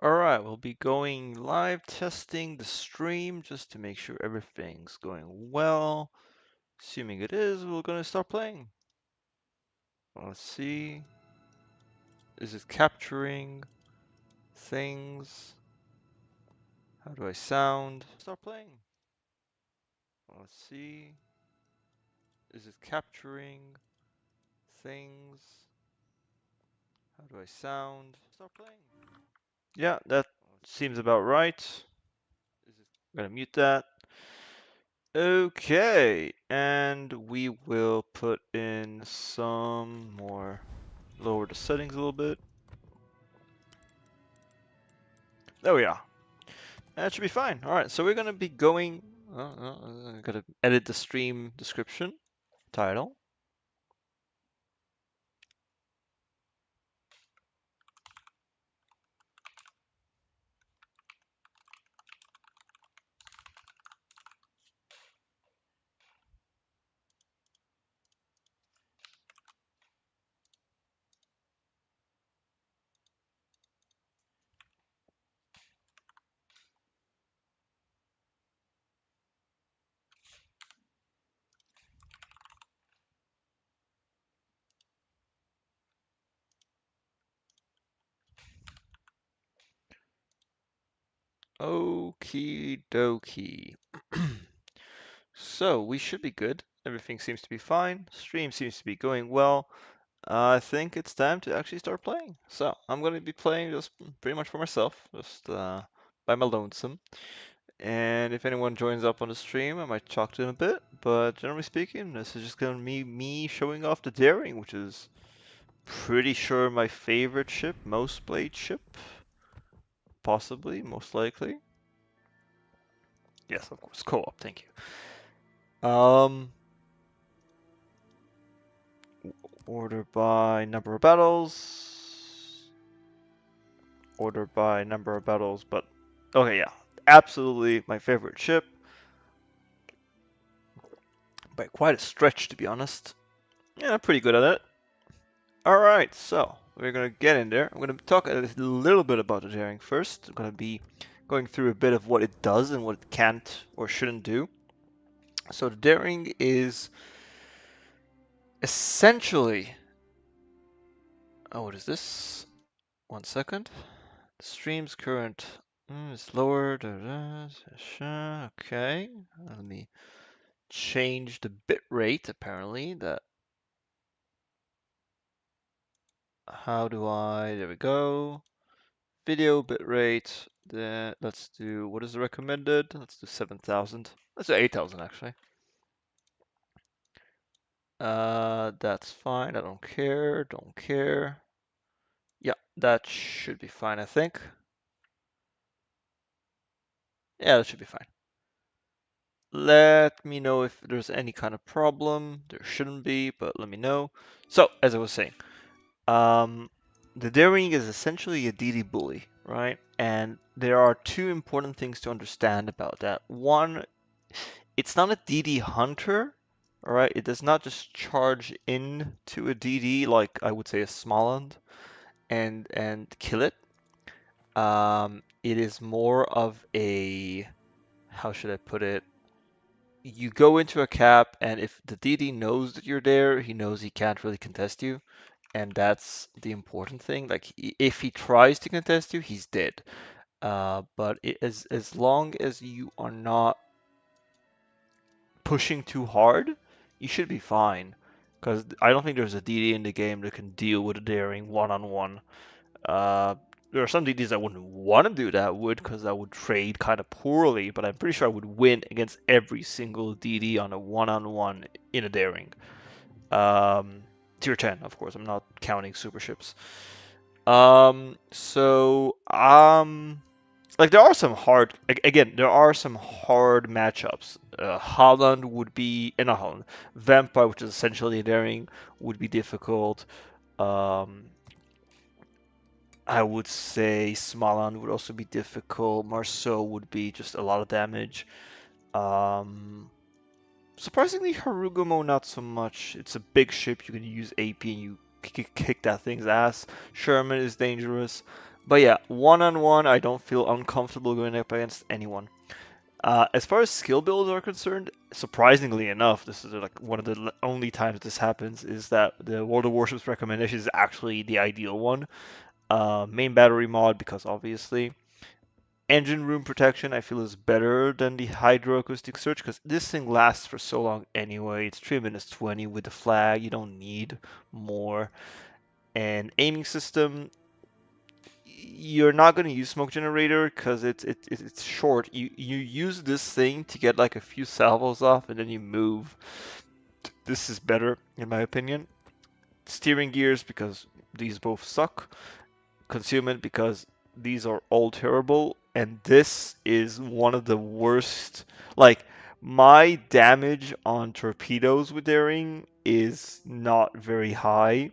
Alright, we'll be going live testing the stream just to make sure everything's going well. Assuming it is, we're gonna start playing. Let's see. Is it capturing things? How do I sound? Start playing. Let's see. Is it capturing things? How do I sound? Start playing. Yeah, that seems about right. I'm gonna mute that. Okay, and we will put in some more, lower the settings a little bit. There we are. That should be fine. All right, so we're gonna be going. I'm gonna edit the stream description title. Okie dokie. So we should be good. Everything seems to be fine. Stream seems to be going well. I think it's time to actually start playing. So I'm going to be playing just pretty much for myself, just by my lonesome. And if anyone joins up on the stream, I might talk to them a bit. But generally speaking, this is just going to be me showing off the Daring, which is pretty sure my favorite ship, most played ship. Possibly, most likely. Yes, of course, co-op, thank you. Order by number of battles. Order by number of battles, but okay, yeah. Absolutely my favorite ship. By quite a stretch, to be honest. Yeah, I'm pretty good at it. Alright, so we're gonna get in there. I'm gonna talk a little bit about the Daring first. I'm gonna be going through a bit of what it does and what it can't or shouldn't do. So the Daring is essentially... Oh, what is this? 1 second. The stream's current is lower. Okay, let me change the bit rate. Apparently, that. How do I? There we go. Video bitrate. Then let's do, what is the recommended? Let's do 7,000. Let's do 8,000 actually. That's fine. I don't care. Don't care. Yeah, that should be fine, I think. Yeah, that should be fine. Let me know if there's any kind of problem. There shouldn't be, but let me know. So, as I was saying, um, the Daring is essentially a DD bully, right? And there are two important things to understand about that. One, it's not a DD hunter, all right? It does not just charge into a DD like I would say a Smalland and kill it. It is more of a, how should I put it? You go into a cap, and if the DD knows that you're there, he knows he can't really contest you, and that's the important thing. Like if he tries to contest you, he's dead. But as long as you are not pushing too hard, you should be fine. Because I don't think there's a DD in the game that can deal with a Daring one-on-one. There are some DDs I wouldn't want to do that would, because I would trade kind of poorly, but I'm pretty sure I would win against every single DD on a one-on-one in a Daring. Tier 10, of course. I'm not counting super ships. So, like there are some hard, again, there are some hard matchups. Holland would be, not Holland, Vampire, which is essentially a Daring, would be difficult. Um, I would say Smaland would also be difficult. Marceau would be just a lot of damage. Um, Surprisingly, Harugumo not so much. It's a big ship. You can use AP and you kick that thing's ass. Sherman is dangerous. But yeah, one-on-one, I don't feel uncomfortable going up against anyone. As far as skill builds are concerned, surprisingly enough, this is like one of the only times this happens, is that the World of Warships recommendation is actually the ideal one. Main battery mod, because obviously. Engine room protection, I feel, is better than the hydroacoustic search, because this thing lasts for so long anyway. It's 3 minutes 20 with the flag, you don't need more. And aiming system, you're not going to use smoke generator because it's short. You use this thing to get like a few salvos off and then you move. This is better in my opinion. Steering gears because these both suck. Concealment because these are all terrible. And this is one of the worst. Like my damage on torpedoes with daring is not very high.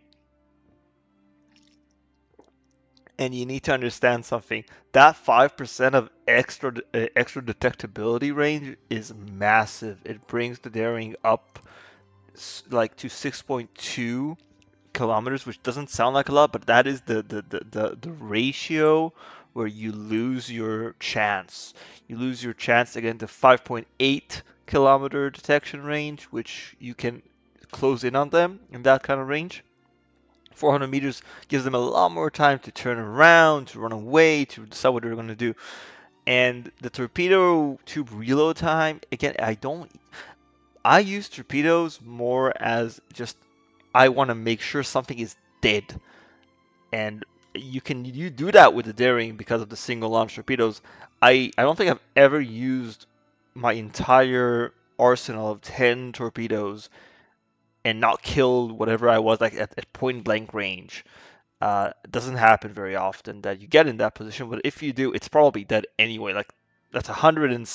And you need to understand something. That 5% of extra detectability range is massive. It brings the daring up like to 6.2 kilometers, which doesn't sound like a lot, but that is the ratio where you lose your chance. You lose your chance again to 5.8 kilometer detection range, which you can close in on them in that kind of range. 400 meters gives them a lot more time to turn around, to run away, to decide what they're going to do. And the torpedo tube reload time, again, I use torpedoes more as just, I want to make sure something is dead. And you do that with the daring because of the single launch torpedoes. I don't think I've ever used my entire arsenal of 10 torpedoes and not killed whatever I was like at point blank range. It doesn't happen very often that you get in that position, but if you do, it's probably dead anyway. Like that's 100 and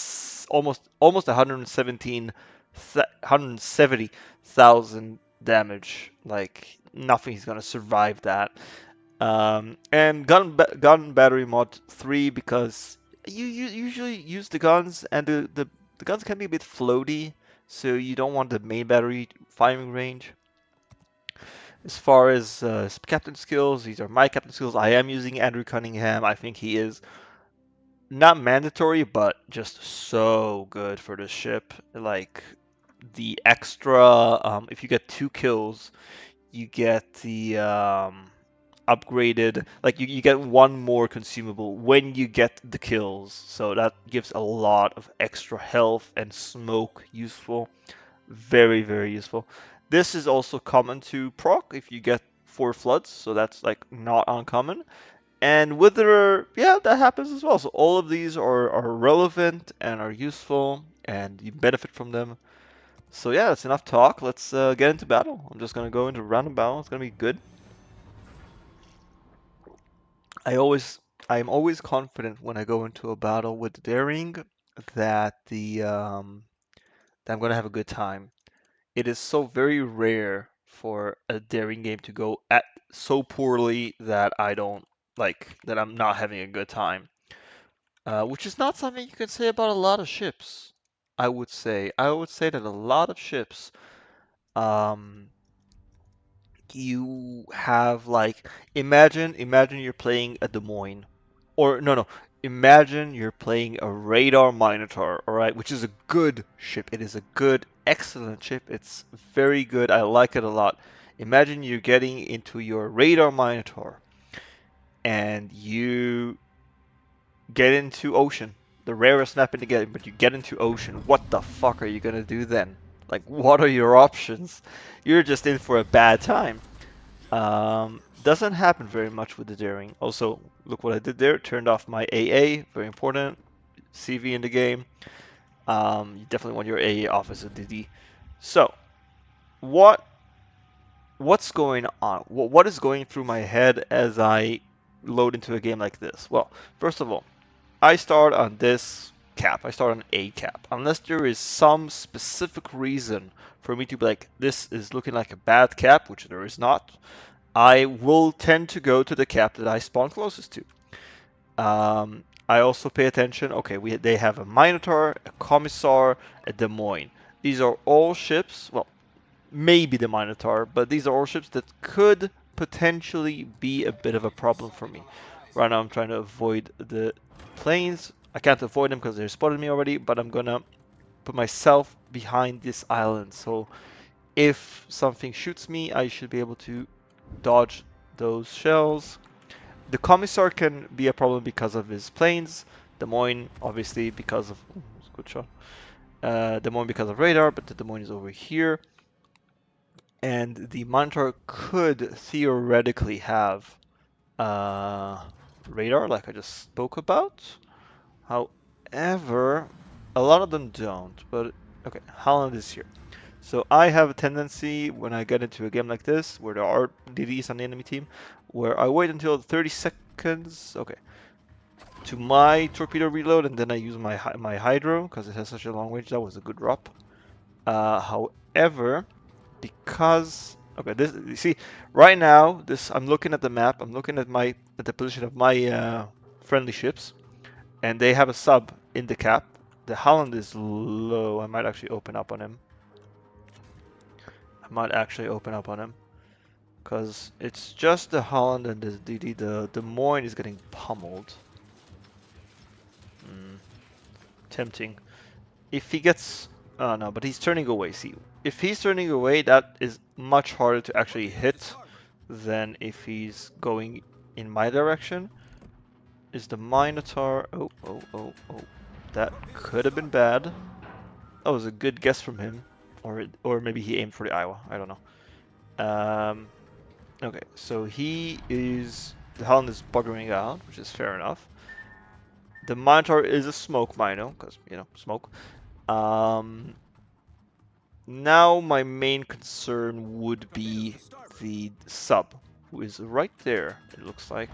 almost 170,000 damage. Like nothing's gonna survive that. And gun battery mod 3 because you usually use the guns and the guns can be a bit floaty, so you don't want the main battery firing range. As far as captain skills, these are my captain skills. I am using Andrew Cunningham. I think he is not mandatory, but just so good for this ship. Like the extra, if you get 2 kills, you get the upgraded, like you get one more consumable when you get the kills. So that gives a lot of extra health and smoke useful. Very, very useful. This is also common to proc if you get 4 floods, so that's like not uncommon. And Wither, yeah, that happens as well. So all of these are relevant and are useful, and you benefit from them. So yeah, that's enough talk. Let's get into battle. I'm just gonna go into random battle. It's gonna be good. I always, I'm always confident when I go into a battle with daring that that I'm gonna have a good time. It is so very rare for a daring game to go at so poorly that I don't like that I'm not having a good time. Which is not something you can say about a lot of ships. I would say that a lot of ships, um, you have like imagine you're playing a Des Moines, or no, imagine you're playing a Radar Minotaur, all right, which is a good ship. It is a good, excellent ship. It's very good. I like it a lot. Imagine you're getting into your Radar Minotaur and you get into ocean, the rarest map in the game, but you get into ocean. What the fuck are you gonna do then? Like, what are your options? You're just in for a bad time. Doesn't happen very much with the daring. Also, look what I did there. Turned off my AA. Very important. CV in the game. You definitely want your AA off as a DD. So, what what's going on? What is going through my head as I load into a game like this? Well, first of all, I start on this cap. I start on A cap. Unless there is some specific reason for me to be like, this is looking like a bad cap, which there is not, I will tend to go to the cap that I spawn closest to. I also pay attention. Okay, they have a Minotaur, a Commissar, a Des Moines. These are all ships. Well, maybe the Minotaur, but these are all ships that could potentially be a bit of a problem for me. Right now I'm trying to avoid the planes. I can't avoid them because they spotted me already, but I'm gonna put myself behind this island. So if something shoots me, I should be able to dodge those shells. The Commissar can be a problem because of his planes. Des Moines, obviously, because of... Ooh, that's a good shot. Des Moines because of radar, but the Des Moines is over here. And the Monitor could theoretically have radar, like I just spoke about. However, a lot of them don't. But okay, Holland is here. So I have a tendency when I get into a game like this, where there are DDs on the enemy team, where I wait until 30 seconds, okay, to my torpedo reload, and then I use my Hydro, because it has such a long range. That was a good drop. However, because okay, this you see right now, this I'm looking at the map. I'm looking at the position of my friendly ships, and they have a sub in the cap. The Holland is low. I might actually open up on him. Because it's just the Holland and the DD. The Des Moines is getting pummeled. Tempting. If he gets... Oh no, but he's turning away. See, if he's turning away, that is much harder to actually hit than if he's going in my direction. Is the Minotaur... Oh, oh, oh, oh. That could have been bad. That was a good guess from him. Or maybe he aimed for the Iowa. I don't know. Okay, so he is... The Holland is buggering out, which is fair enough. The Minotaur is a smoke mino, because, you know, smoke. Now my main concern would be the sub, who is right there, it looks like.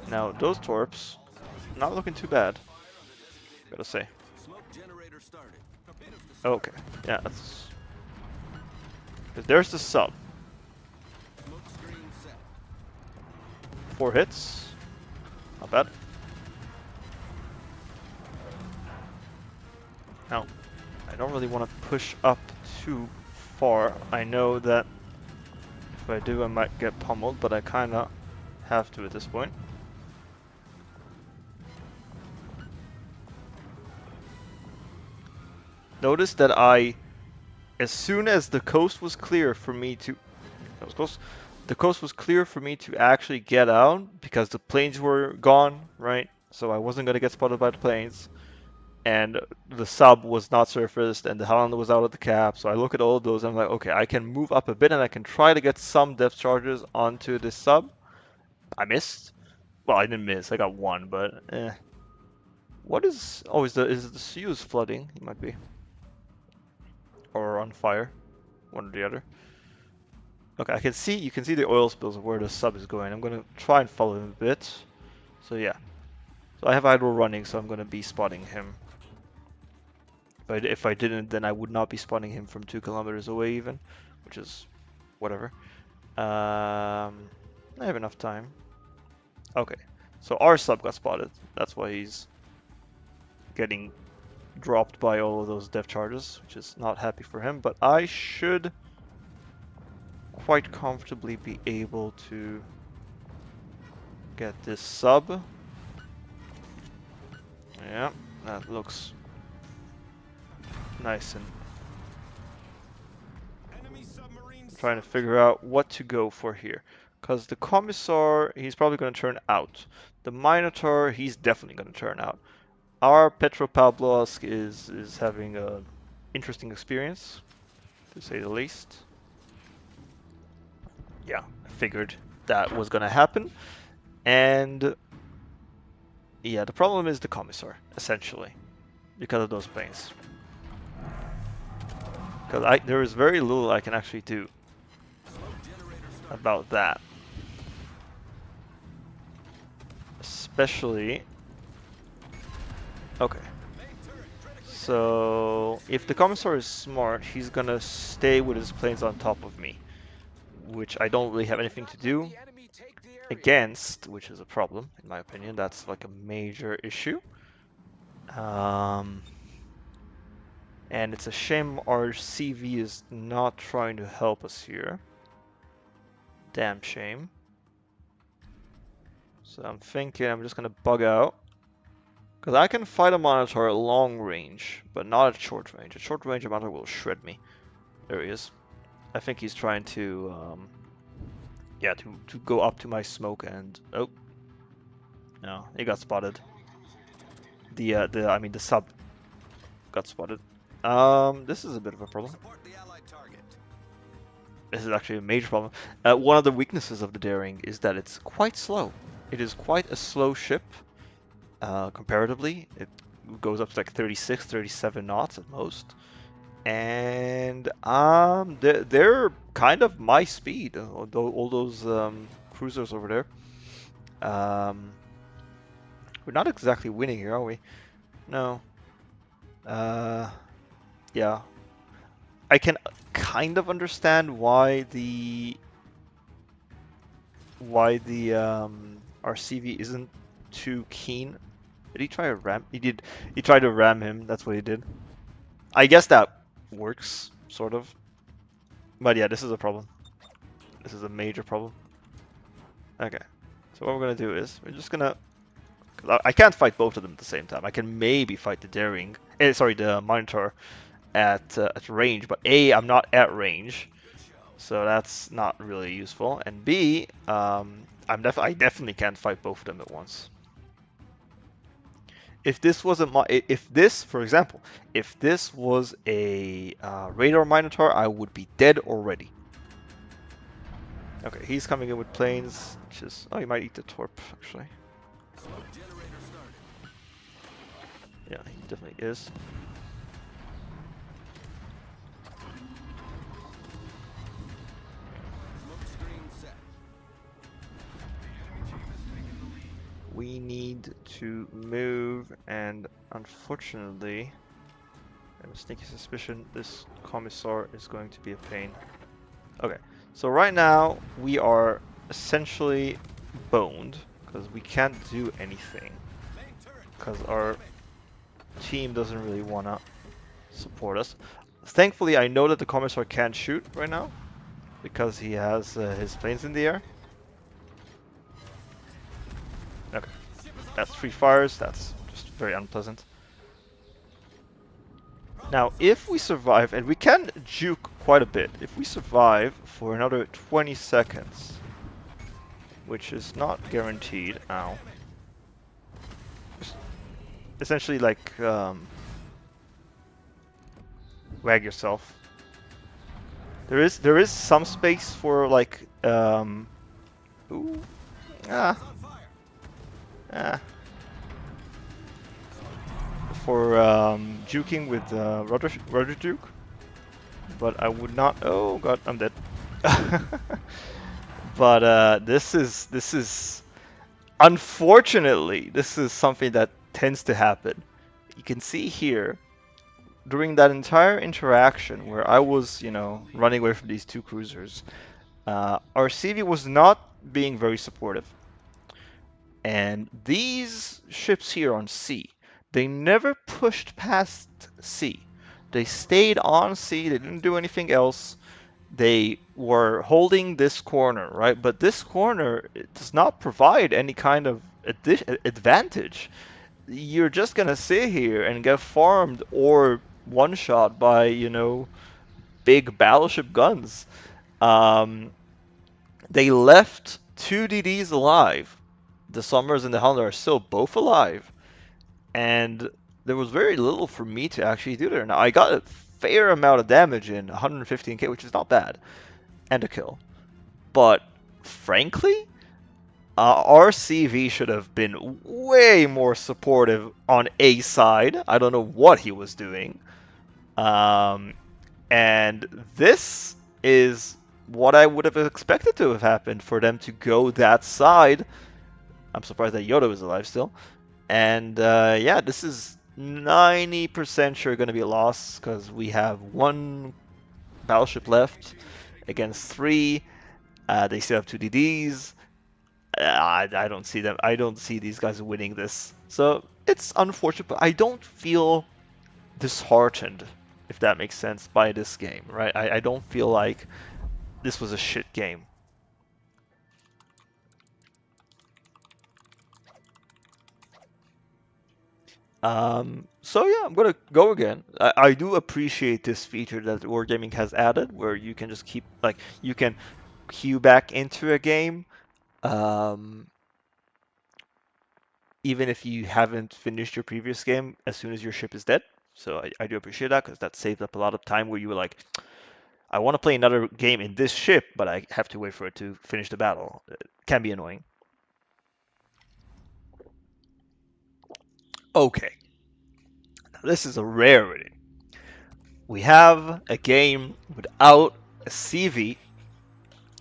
Now, those torps, not looking too bad, gotta say. Okay, yeah, that's... There's the sub. 4 hits, not bad. Now, I don't really want to push up too far. I know that if I do, I might get pummeled, but I kind of have to at this point. Notice that as soon as the coast was clear for me to... That was close. The coast was clear for me to actually get out because the planes were gone, right? So I wasn't going to get spotted by the planes. And the sub was not surfaced and the Highlander was out of the cap. So I look at all of those and I'm like, okay, I can move up a bit and I can try to get some depth charges onto this sub. I missed. Well, I didn't miss. I got one, but eh. What is... Oh, is the Suez flooding? It might be. Or on fire. One or the other. Okay, you can see the oil spills of where the sub is going. I'm gonna try and follow him a bit. So yeah. So I have Hydro running, so I'm gonna be spotting him. But if I didn't, then I would not be spotting him from 2 kilometers away even. Which is whatever. I have enough time. Okay. So our sub got spotted. That's why he's getting dropped by all of those depth charges, which is not happy for him. But I should quite comfortably be able to get this sub. Yeah, that looks nice. And I'm trying to figure out what to go for here. Because the Commissar, he's probably going to turn out. The Minotaur, he's definitely going to turn out. Our Petropavlovsk is having an interesting experience, to say the least. Yeah, I figured that was going to happen. And yeah, the problem is the Commissar, essentially, because of those planes. Because there is very little I can actually do about that. Especially... Okay. So, if the Commissar is smart, he's gonna stay with his planes on top of me. Which I don't really have anything to do against, which is a problem, in my opinion. That's like a major issue. And it's a shame our CV is not trying to help us here. Damn shame. So I'm thinking I'm just gonna bug out. Because I can fight a Minotaur at long range, but not at short range. At short range, a Minotaur will shred me. There he is. I think he's trying to, yeah, to go up to my smoke and... Oh. No, he got spotted. I mean, the sub got spotted. This is a bit of a problem. This is actually a major problem. One of the weaknesses of the Daring is that it's quite slow. It is quite a slow ship, comparatively. It goes up to like 36, 37 knots at most. And they're kind of my speed, all those cruisers over there. We're not exactly winning here, are we? No. Yeah. I can kind of understand why the RCV isn't too keen. Did he try to ram? He did. He tried to ram him. That's what he did. I guess that works, sort of. But yeah, this is a problem. This is a major problem. Okay. So what we're gonna do is we're just gonna. I can't fight both of them at the same time. I can maybe fight the Daring. Sorry, the Minotaur at range, but A, I'm not at range, so that's not really useful. And B, I definitely can't fight both of them at once. If this wasn't for example, if this was a Radar Minotaur, I would be dead already. Okay, he's coming in with planes, which is, oh, he might eat the Torp actually. Yeah, he definitely is. We need to move, and unfortunately, I have a sneaky suspicion this Commissar is going to be a pain. Okay, so right now we are essentially boned because we can't do anything because our team doesn't really want to support us. Thankfully, I know that the Commissar can't shoot right now because he has his planes in the air. Okay, that's 3 fires. That's just very unpleasant. Now, if we survive, and we can juke quite a bit, if we survive for another 20 seconds, which is not guaranteed, ow. Just essentially like, wag yourself. There is some space for like, ooh, for juking with Roger Duke, but I would not. Oh god, I'm dead. But this is unfortunately this is something that tends to happen. You can see here during that entire interaction where I was, you know, running away from these 2 cruisers, our CV was not being very supportive. And these ships here on C, they never pushed past C. They stayed on C, they didn't do anything else. They were holding this corner, right? But this corner, it does not provide any kind of advantage. You're just gonna sit here and get farmed or one-shot by, you know, big battleship guns. They left 2 DDs alive. The Summers and the Hound are still both alive. And there was very little for me to actually do there. Now, I got a fair amount of damage in, 115k, which is not bad, and a kill. But, frankly, our CV should have been way more supportive on A side. I don't know what he was doing. And this is what I would have expected to have happened for them to go that side. I'm surprised that Yoda is alive still. And yeah, this is 90% sure going to be a loss because we have 1 battleship left against 3. They still have 2 DDs. I don't see them. I don't see these guys winning this. So it's unfortunate, but I don't feel disheartened, if that makes sense, by this game, right? I don't feel like this was a shit game. So yeah, I'm gonna go again. I do appreciate this feature that Wargaming has added, where you can just keep like you can queue back into a game, um, even if you haven't finished your previous game as soon as your ship is dead. So I do appreciate that because that saved up a lot of time where you were like, I want to play another game in this ship, but I have to wait for it to finish the battle. It can be annoying. Okay, now this is a rarity. We have a game without a CV.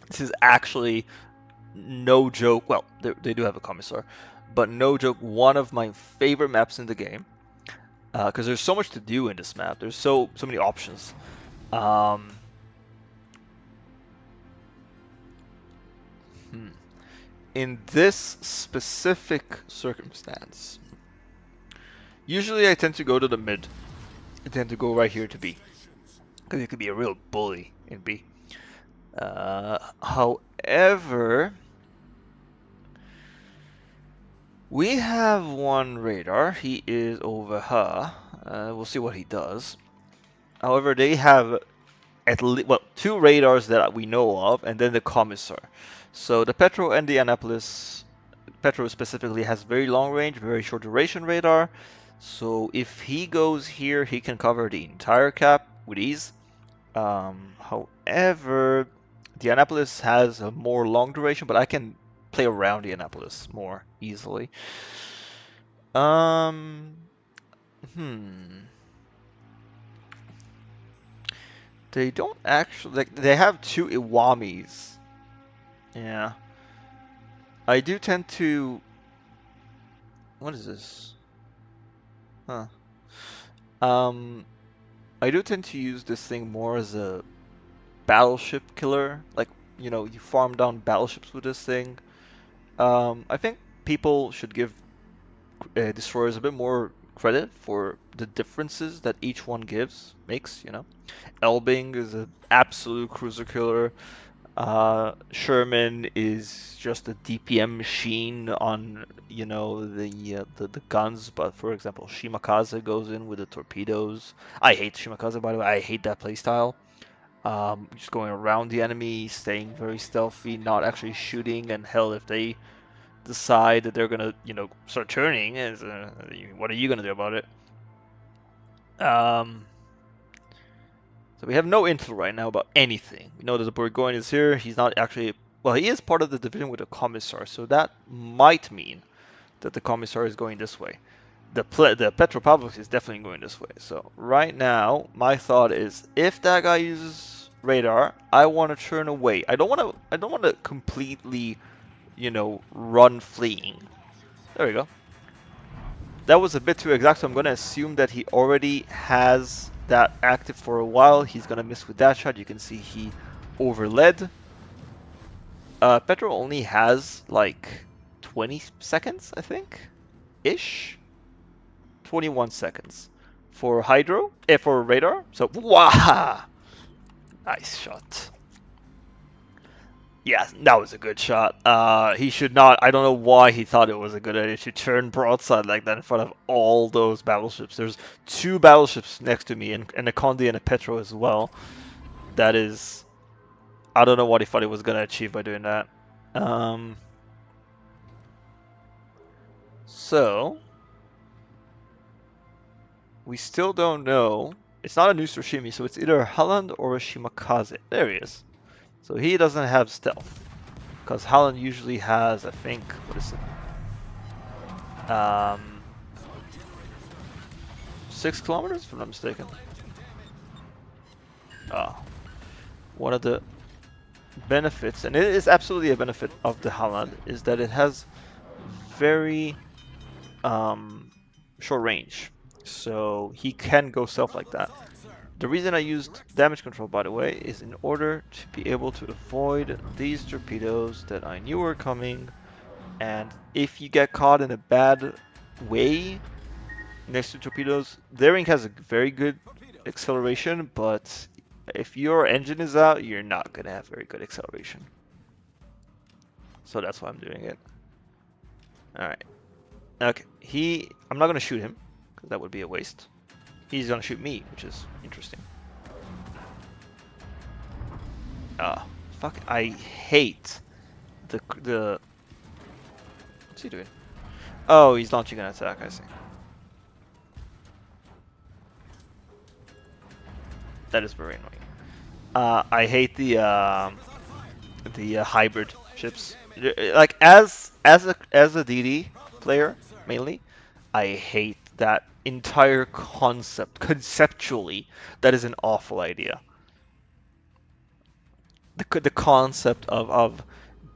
This is actually no joke. Well, they do have a commissar, but no joke. One of my favorite maps in the game because there's so much to do in this map. There's so many options. Um, hmm. In this specific circumstance, usually I tend to go to the mid. I tend to go right here to B because it could be a real bully in B. However, we have one radar. He is over her. We'll see what he does. However, they have at least well 2 radars that we know of, and then the commissar. So the Petro and the Annapolis, Petro specifically has very long range, very short duration radar. So if he goes here, he can cover the entire cap with ease. However, the Annapolis has a more long duration, but I can play around the Annapolis more easily. Um, hmm. They don't actually like they have 2 Iwamis. Yeah. I do tend to what is this? Huh. Um I do tend to use this thing more as a battleship killer. Like, you farm down battleships with this thing. I think people should give destroyers a bit more credit for the differences that each one makes. Elbing is an absolute cruiser killer. Sherman is just a DPM machine on, the guns. But for example, Shimakaze goes in with the torpedoes. I hate Shimakaze, by the way. I hate that playstyle. Just going around the enemy, staying very stealthy, not actually shooting, and hell, if they decide that they're gonna, start turning, what are you gonna do about it? Um, So we have no info right now about anything. We know that the Burgoyne is here. He's not actually... Well, he is part of the division with the Commissar, so that might mean that the Commissar is going this way. The Petropavlovsk is definitely going this way. So right now, my thought is, if that guy uses radar, I want to turn away. I don't want to. I don't want to completely, run fleeing. There we go. That was a bit too exact, so I'm going to assume that he already has that active for a while. He's going to miss with that shot. You can see he overled. Petro only has like 20 seconds, I think, ish. 21 seconds for Hydro, for radar. So, wow! Nice shot. Yeah, that was a good shot. He should not. I don't know why he thought it was a good idea to turn broadside like that in front of all those battleships. There's 2 battleships next to me, and a Conde and a Petro as well. That is, I don't know what he thought he was gonna achieve by doing that. Um, so we still don't know. It's not a new Tsushimi, so it's either Holland or a Shimakaze. There he is. So he doesn't have stealth. Because Holland usually has, I think, what is it? 6 kilometers, if I'm not mistaken. One of the benefits, and it is absolutely a benefit of the Holland, is that it has very short range. So he can go stealth like that. The reason I used damage control, by the way, is in order to be able to avoid these torpedoes that I knew were coming. And if you get caught in a bad way next to torpedoes, Daring has a very good acceleration, but if your engine is out, you're not gonna have very good acceleration. So that's why I'm doing it. Alright. Okay, I'm not gonna shoot him, because that would be a waste. He's gonna shoot me, which is interesting. Fuck! I hate the. What's he doing? Oh, he's launching an attack. I see. That is very annoying. I hate the hybrid ships. Like as a DD player mainly, I hate that entire concept. Conceptually, that is an awful idea. The concept of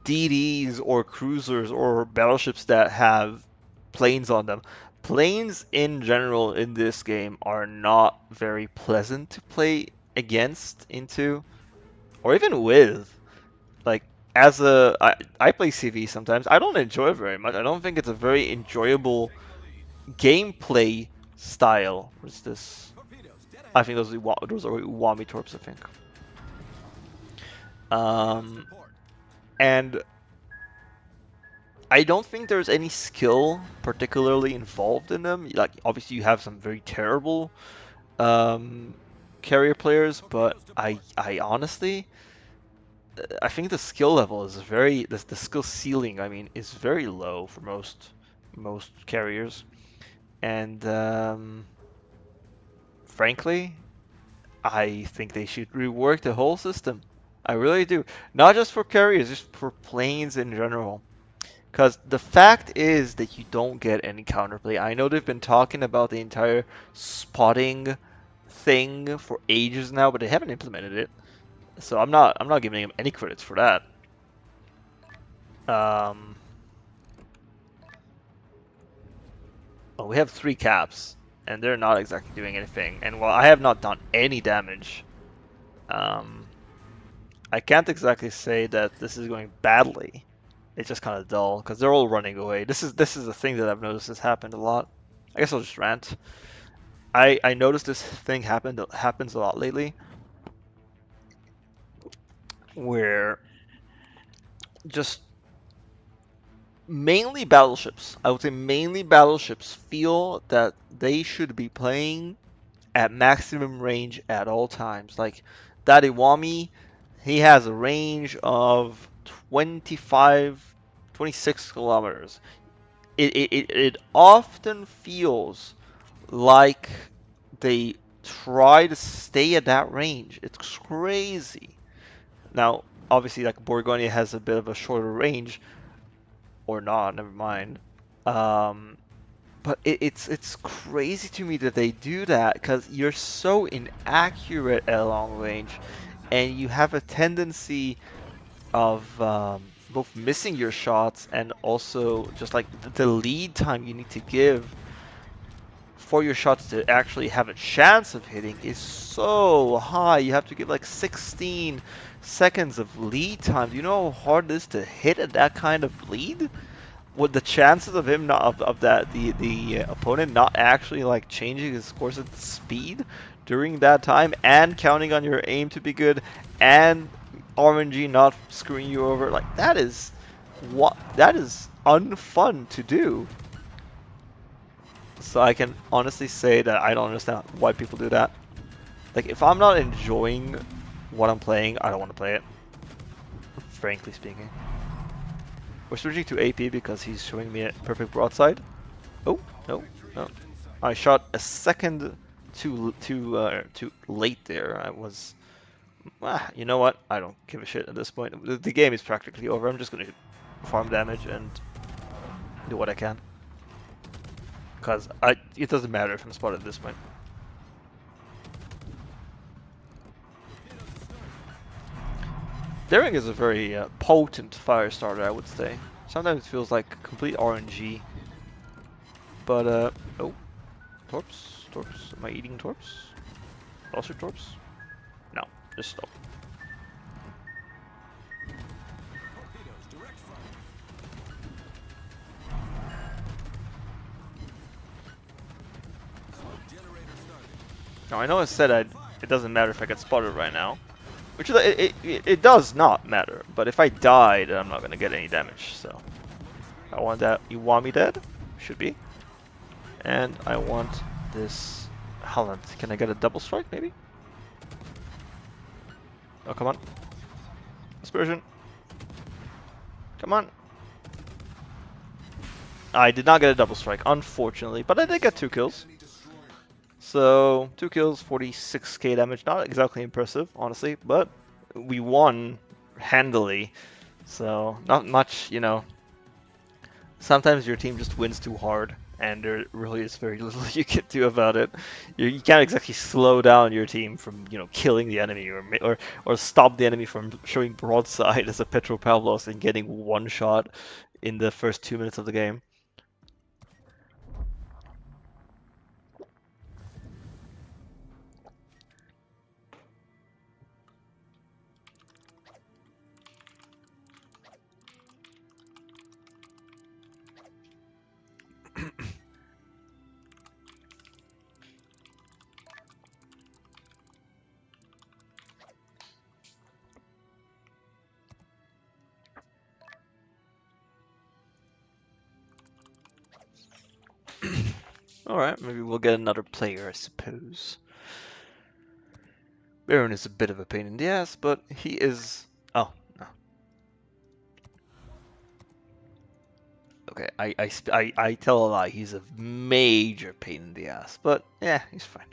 DDs or cruisers or battleships that have planes on them. Planes in general in this game are not very pleasant to play against, into, or even with. Like, I play CV sometimes. I don't enjoy it very much. I don't think it's a very enjoyable gameplay style. What's this? I think those are Uwami torps, I think. And I don't think there's any skill particularly involved in them. Like, obviously you have some very terrible carrier players, but I honestly, I think the skill level is the skill ceiling, I mean, is very low for most carriers, and frankly, I think they should rework the whole system. I really do. Not just for carriers, just for planes in general. Because the fact is that you don't get any counterplay. I know they've been talking about the entire spotting thing for ages now, but they haven't implemented it. So I'm not giving them any credits for that. Oh, we have 3 caps, and they're not exactly doing anything. And while I have not done any damage, I can't exactly say that this is going badly. It's just kind of dull because they're all running away. This is a thing that I've noticed has happened a lot. I guess I'll just rant. I noticed this thing happens a lot lately, where just mainly battleships. I would say mainly battleships feel that they should be playing at maximum range at all times. Like that Iwami, he has a range of 25, 26 kilometers. It often feels like they try to stay at that range. It's crazy. Now, obviously, like Borgonia has a bit of a shorter range, or not. Never mind. But it's crazy to me that they do that because you're so inaccurate at long range, and you have a tendency of both missing your shots and also just like the lead time you need to give for your shots to actually have a chance of hitting is so high. You have to give like 16 seconds of lead time. Do you know how hard it is to hit at that kind of lead? With the chances of him not of that the opponent not actually like changing his course at speed during that time and counting on your aim to be good and RNG not screwing you over, like that is unfun to do. So I can honestly say that I don't understand why people do that. Like, if I'm not enjoying what I'm playing, I don't want to play it. Frankly speaking. We're switching to AP because he's showing me a perfect broadside. Oh, no, no. I shot a second too late there. I was... you know what? I don't give a shit at this point. The game is practically over. I'm just going to farm damage and do what I can. Because it doesn't matter if I'm spotted at this point. Daring is a very potent fire starter, I would say. Sometimes it feels like complete RNG. But, oh. Torps? Torps? Am I eating torps? Also torps? No, just stop. Now, I know I said it doesn't matter if I get spotted right now. Which it does not matter. But if I die, then I'm not going to get any damage, so... I want that Iwami dead. Should be. And I want this. Hold on, can I get a double strike maybe? Oh, come on. Dispersion. Come on. I did not get a double strike, unfortunately, but I did get 2 kills. So, 2 kills, 46k damage. Not exactly impressive, honestly, but we won handily. So, not much, you know. Sometimes your team just wins too hard, and there really is very little you can do about it. You can't exactly slow down your team from, you know, killing the enemy or stop the enemy from showing broadside as a Petropavlos and getting one shot in the first 2 minutes of the game. Alright, maybe we'll get another player, I suppose. Baron is a bit of a pain in the ass, but he is... Oh, no. Okay, I tell a lie. He's a major pain in the ass, but yeah, he's fine.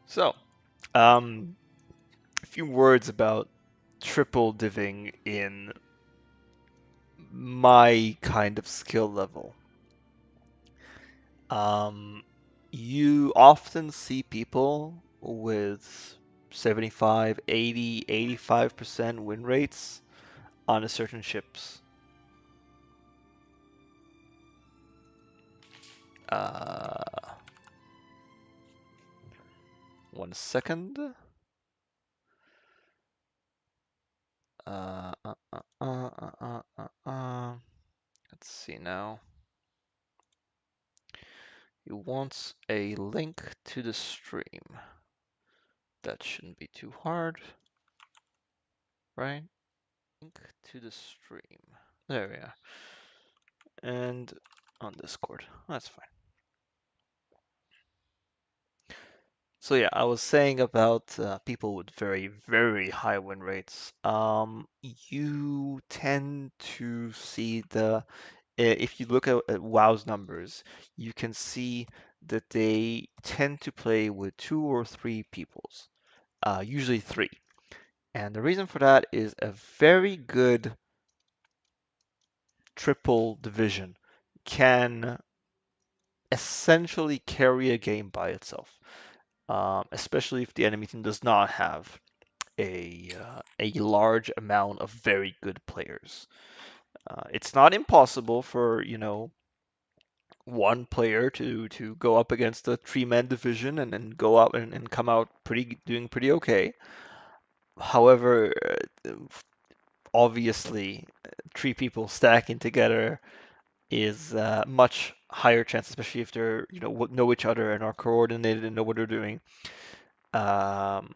So, a few words about triple diving in my kind of skill level. You often see people with 75, 80, 85% win rates on a certain ships. Uh, 1 second. Uh, uh, uh, uh, uh, Let's see now. He wants a link to the stream. That shouldn't be too hard, right? Link to the stream. There we are. And on Discord. That's fine. So yeah, I was saying about people with very, very high win rates. You tend to see if you look at WoW's numbers, you can see that they tend to play with 2 or 3 peoples, usually 3. And the reason for that is a very good triple division can essentially carry a game by itself, especially if the enemy team does not have a large amount of very good players. It's not impossible for, you know, one player to go up against a 3-man division and go up and come out doing pretty okay. However, obviously, 3 people stacking together is much higher chance, especially if they're, you know each other and are coordinated and know what they're doing. Um,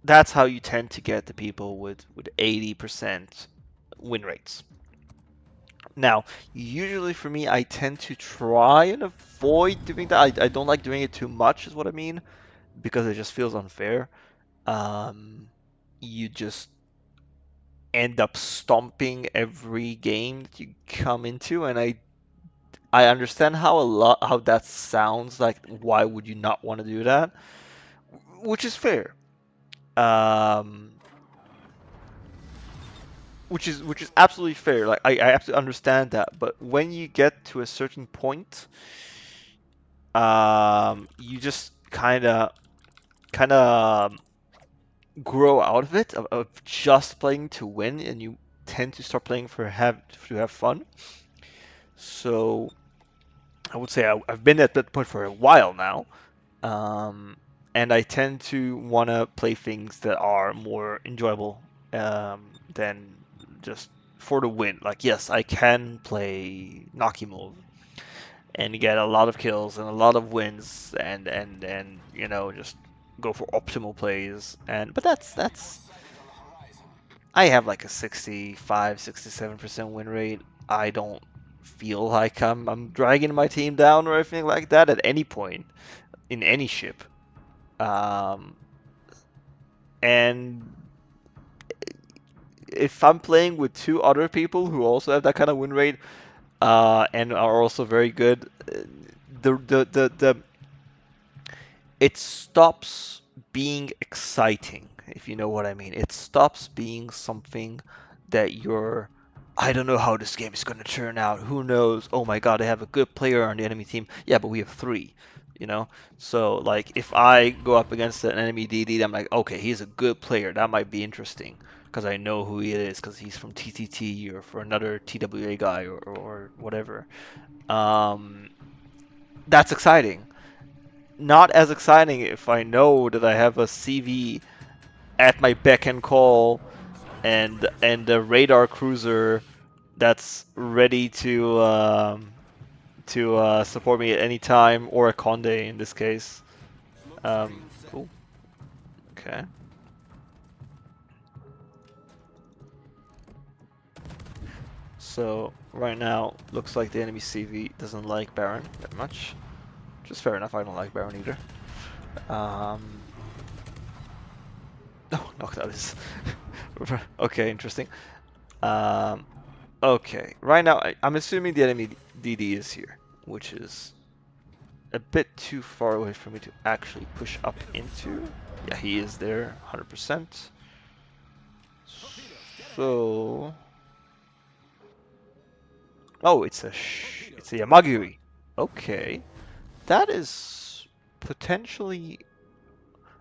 that's how you tend to get the people with 80% win rates. Now, usually for me, I tend to try and avoid doing that. I don't like doing it too much, is what I mean, because it just feels unfair. You just end up stomping every game that you come into, and I understand how that sounds like. Why would you not want to do that? Which is fair. Um, which is absolutely fair. Like I absolutely understand that. But when you get to a certain point, you just kind of grow out of it of just playing to win, and you tend to start playing to have fun. So I would say I've been at that point for a while now. Um, and I tend to want to play things that are more enjoyable than just for the win. Like, yes, I can play Nakimov and get a lot of kills and a lot of wins and you know just go for optimal plays. But that's I have like a 65, 67% win rate. I don't feel like I'm dragging my team down or anything like that at any point in any ship. Um, and if I'm playing with two other people who also have that kind of win rate, and are also very good, the it stops being exciting, if you know what I mean. It stops being something that you're, I don't know how this game is going to turn out. Who knows? Oh my God, they have a good player on the enemy team. Yeah, but we have three, you know? So, like, if I go up against an enemy DD, I'm like, okay, he's a good player. That might be interesting because I know who he is because he's from TTT or for another TWA guy or whatever. Um, that's exciting. Not as exciting if I know that I have a CV at my beck and call and a radar cruiser that's ready to support me at any time, or a Conde in this case. Cool. Okay. So right now, looks like the enemy CV doesn't like Baron that much, which is fair enough. I don't like Baron either. Oh no, that is okay. Interesting. Um, okay. Right now, I'm assuming the enemy DD is here, which is a bit too far away for me to actually push up into. Yeah, he is there, 100%. So, oh, it's a Yamagiri. Okay, that is potentially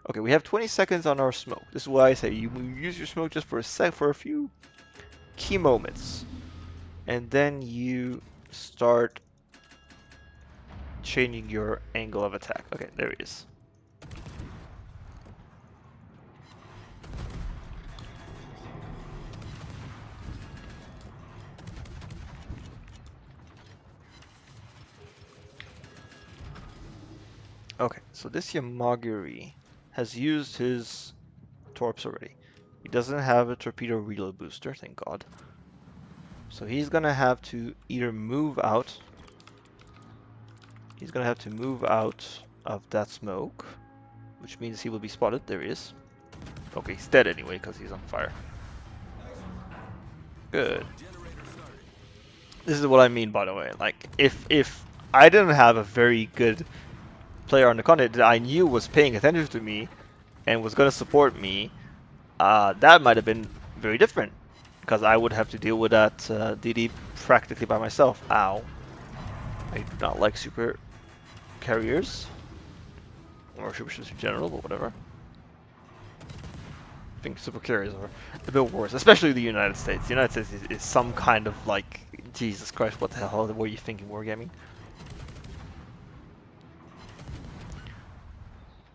okay. We have 20 seconds on our smoke. This is why I say you use your smoke just for a few key moments, and then you start changing your angle of attack. Okay, there he is. Okay, so this Yamagiri has used his torps already. He doesn't have a torpedo reload booster, thank God. So he's gonna have to either move out. He's gonna have to move out of that smoke, which means he will be spotted. There he is. Okay, he's dead anyway because he's on fire. Good. This is what I mean, by the way. Like, if I didn't have a very good player on the continent that I knew was paying attention to me and was gonna support me, that might have been very different because I would have to deal with that DD practically by myself. Ow. I do not like super carriers or super ships in general, but whatever. I think super carriers are a bit worse, especially the United States. The United States is some kind of like, Jesus Christ, what the hell were you thinking, wargaming?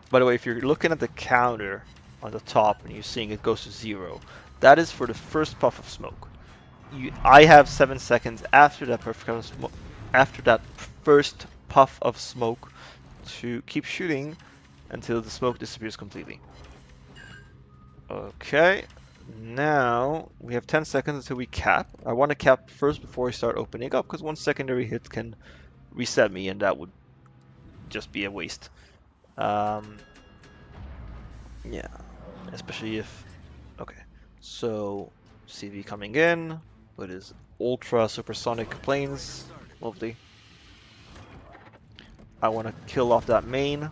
By the way, if you're looking at the counter on the top and you're seeing it goes to 0, that is for the first puff of smoke. I have 7 seconds after that first puff of smoke to keep shooting until the smoke disappears completely. Okay, now we have 10 seconds until we cap. I want to cap first before I start opening up because one secondary hit can reset me and that would just be a waste. Yeah, especially if... Okay, so CV coming in with his ultra supersonic planes. Lovely. I want to kill off that main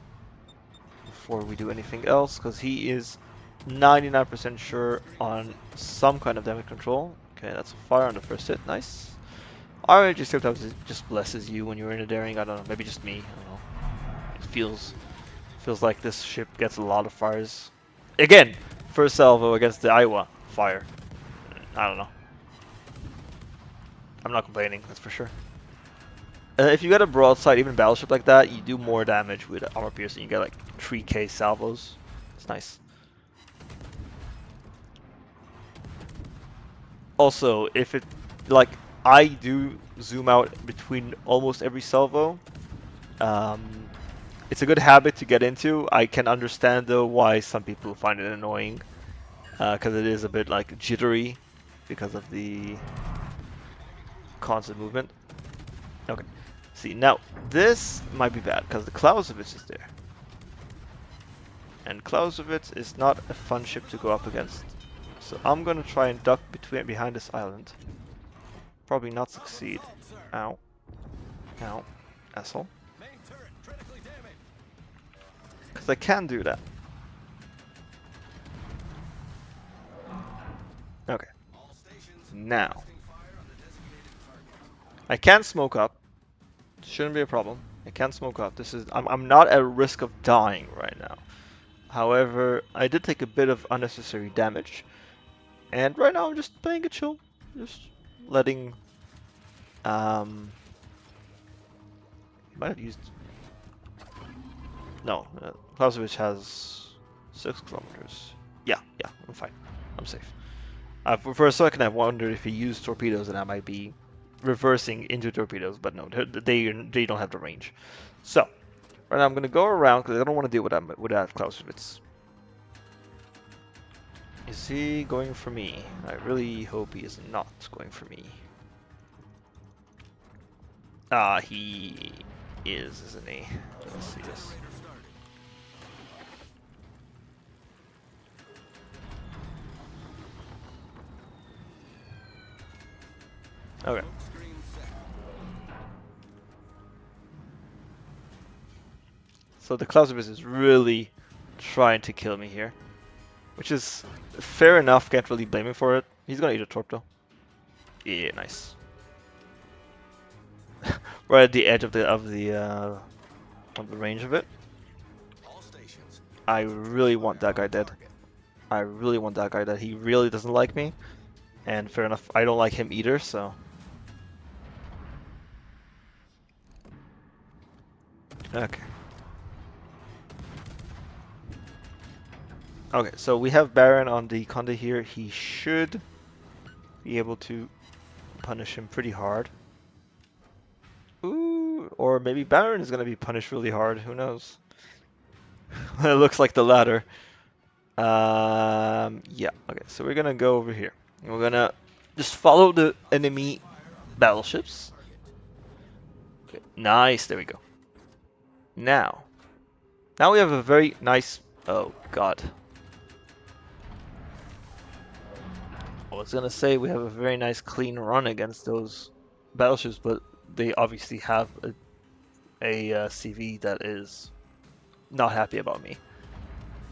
before we do anything else because he is 99% sure on some kind of damage control. Okay, that's a fire on the first hit. Nice. RNG sometimes it just blesses you when you're in a daring. I don't know. Maybe just me. I don't know. It feels like this ship gets a lot of fires. Again, first salvo against the Iowa. Fire. I don't know. I'm not complaining, that's for sure. If you get a broadside, even battleship like that, you do more damage with armor piercing. You get like 3k salvos. It's nice. Also, if it, like, I do zoom out between almost every salvo. It's a good habit to get into. I can understand though why some people find it annoying. because it is a bit like jittery because of the constant movement. Okay. See, now this might be bad because the Clausewitz is there. And Clausewitz is not a fun ship to go up against. So I'm gonna try and duck behind this island. Probably not succeed. Ow. Ow. Asshole. Because I can do that. Okay. Now. I can smoke up. Shouldn't be a problem. I can smoke up. I'm not at risk of dying right now. However, I did take a bit of unnecessary damage. And right now I'm just playing it chill. Just letting might have used no, Clausewitz has 6 kilometers. Yeah, I'm fine. I'm safe. For a second I wondered if he used torpedoes and I might be reversing into torpedoes, but no, they don't have the range. So, right now I'm gonna go around because I don't want to deal with that Clausewitz. Is he going for me? I really hope he is not going for me. Ah, he is, isn't he? Let's see this. Okay. So the Clausewitz is really trying to kill me here, which is fair enough. Can't really blame him for it. He's gonna eat a torp though. Yeah, nice. Right at the edge of the range of it. I really want that guy dead. I really want that guy dead. He really doesn't like me, and fair enough. I don't like him either. So. Okay. Okay, so we have Baron on the Conde here. He should be able to punish him pretty hard. Ooh, or maybe Baron is going to be punished really hard. Who knows? It looks like the latter. Yeah, okay, so we're going to go over here. We're going to just follow the enemy battleships. Okay, nice, there we go. Now we have a very nice... Oh, God. I was gonna say we have a very nice clean run against those battleships, but they obviously have a CV that is not happy about me.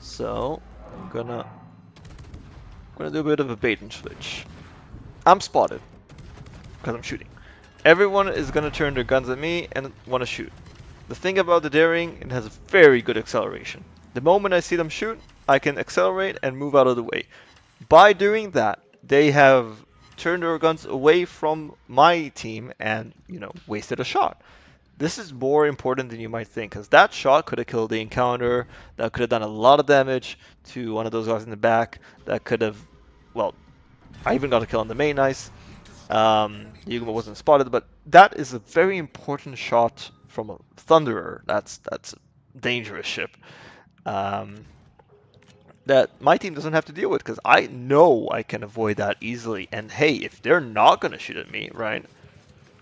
So I'm gonna do a bit of a bait and switch. I'm spotted because I'm shooting. Everyone is gonna turn their guns at me and want to shoot. The thing about the Daring, it has very good acceleration. The moment I see them shoot, I can accelerate and move out of the way. By doing that, they have turned their guns away from my team and, you know, wasted a shot. This is more important than you might think, because that shot could have killed the encounter, that could have done a lot of damage to one of those guys in the back, that could have, well, I even got a kill on the main, nice. Yugamo wasn't spotted, but that is a very important shot from a Thunderer. That's a dangerous ship. That my team doesn't have to deal with because I know I can avoid that easily. And hey, if they're not gonna shoot at me, right,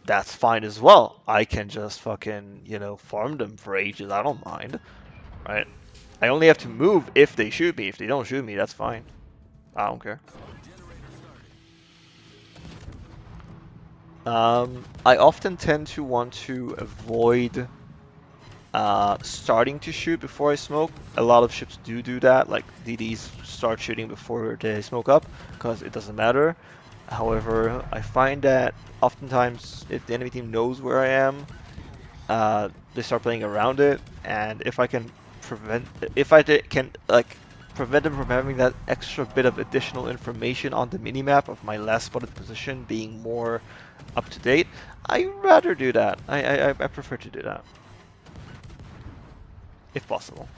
that's fine as well. I can just fucking, you know, farm them for ages. I don't mind, right? I only have to move if they shoot me. If they don't shoot me, that's fine. I don't care. I often tend to want to avoid starting to shoot before I smoke. A lot of ships do that, like DDs start shooting before they smoke up because it doesn't matter. However, I find that oftentimes if the enemy team knows where I am, they start playing around it, and if I can prevent them from having that extra bit of additional information on the minimap of my last spotted position being more up to date, I'd rather do that. I prefer to do that. If possible.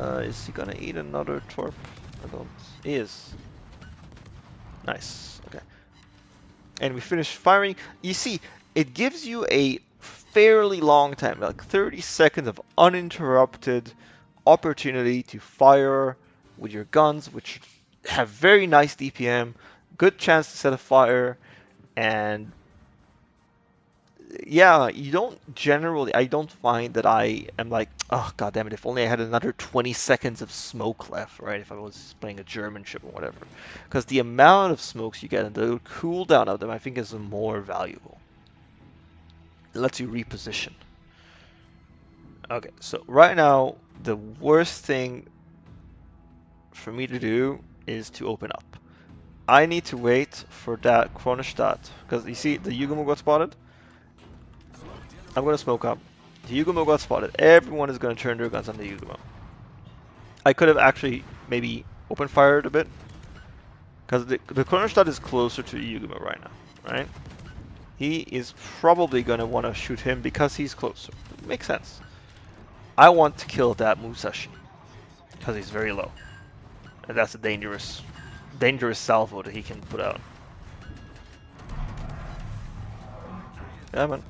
Is he gonna eat another torp? I don't. He is. Nice. Okay. And we finished firing. You see, it gives you a fairly long time, like 30 seconds of uninterrupted opportunity to fire with your guns, which have very nice DPM, good chance to set a fire, and yeah, you don't generally, I don't find that I am like, oh god damn it, if only I had another 20 seconds of smoke left, right? If I was playing a German ship or whatever. Because the amount of smokes you get and the cooldown of them, I think, is more valuable. It lets you reposition. Okay, so right now, the worst thing for me to do is to open up. I need to wait for that Kronstadt, because you see, the Yugumo got spotted. I'm gonna smoke up. The Yugumo got spotted. Everyone is gonna turn their guns on the Yugumo. I could have actually maybe open fired a bit, because the Kronstadt is closer to Yugumo right now, right? He is probably gonna want to shoot him because he's closer. Makes sense. I want to kill that Musashi because he's very low, and that's a dangerous salvo that he can put out. Yeah, man.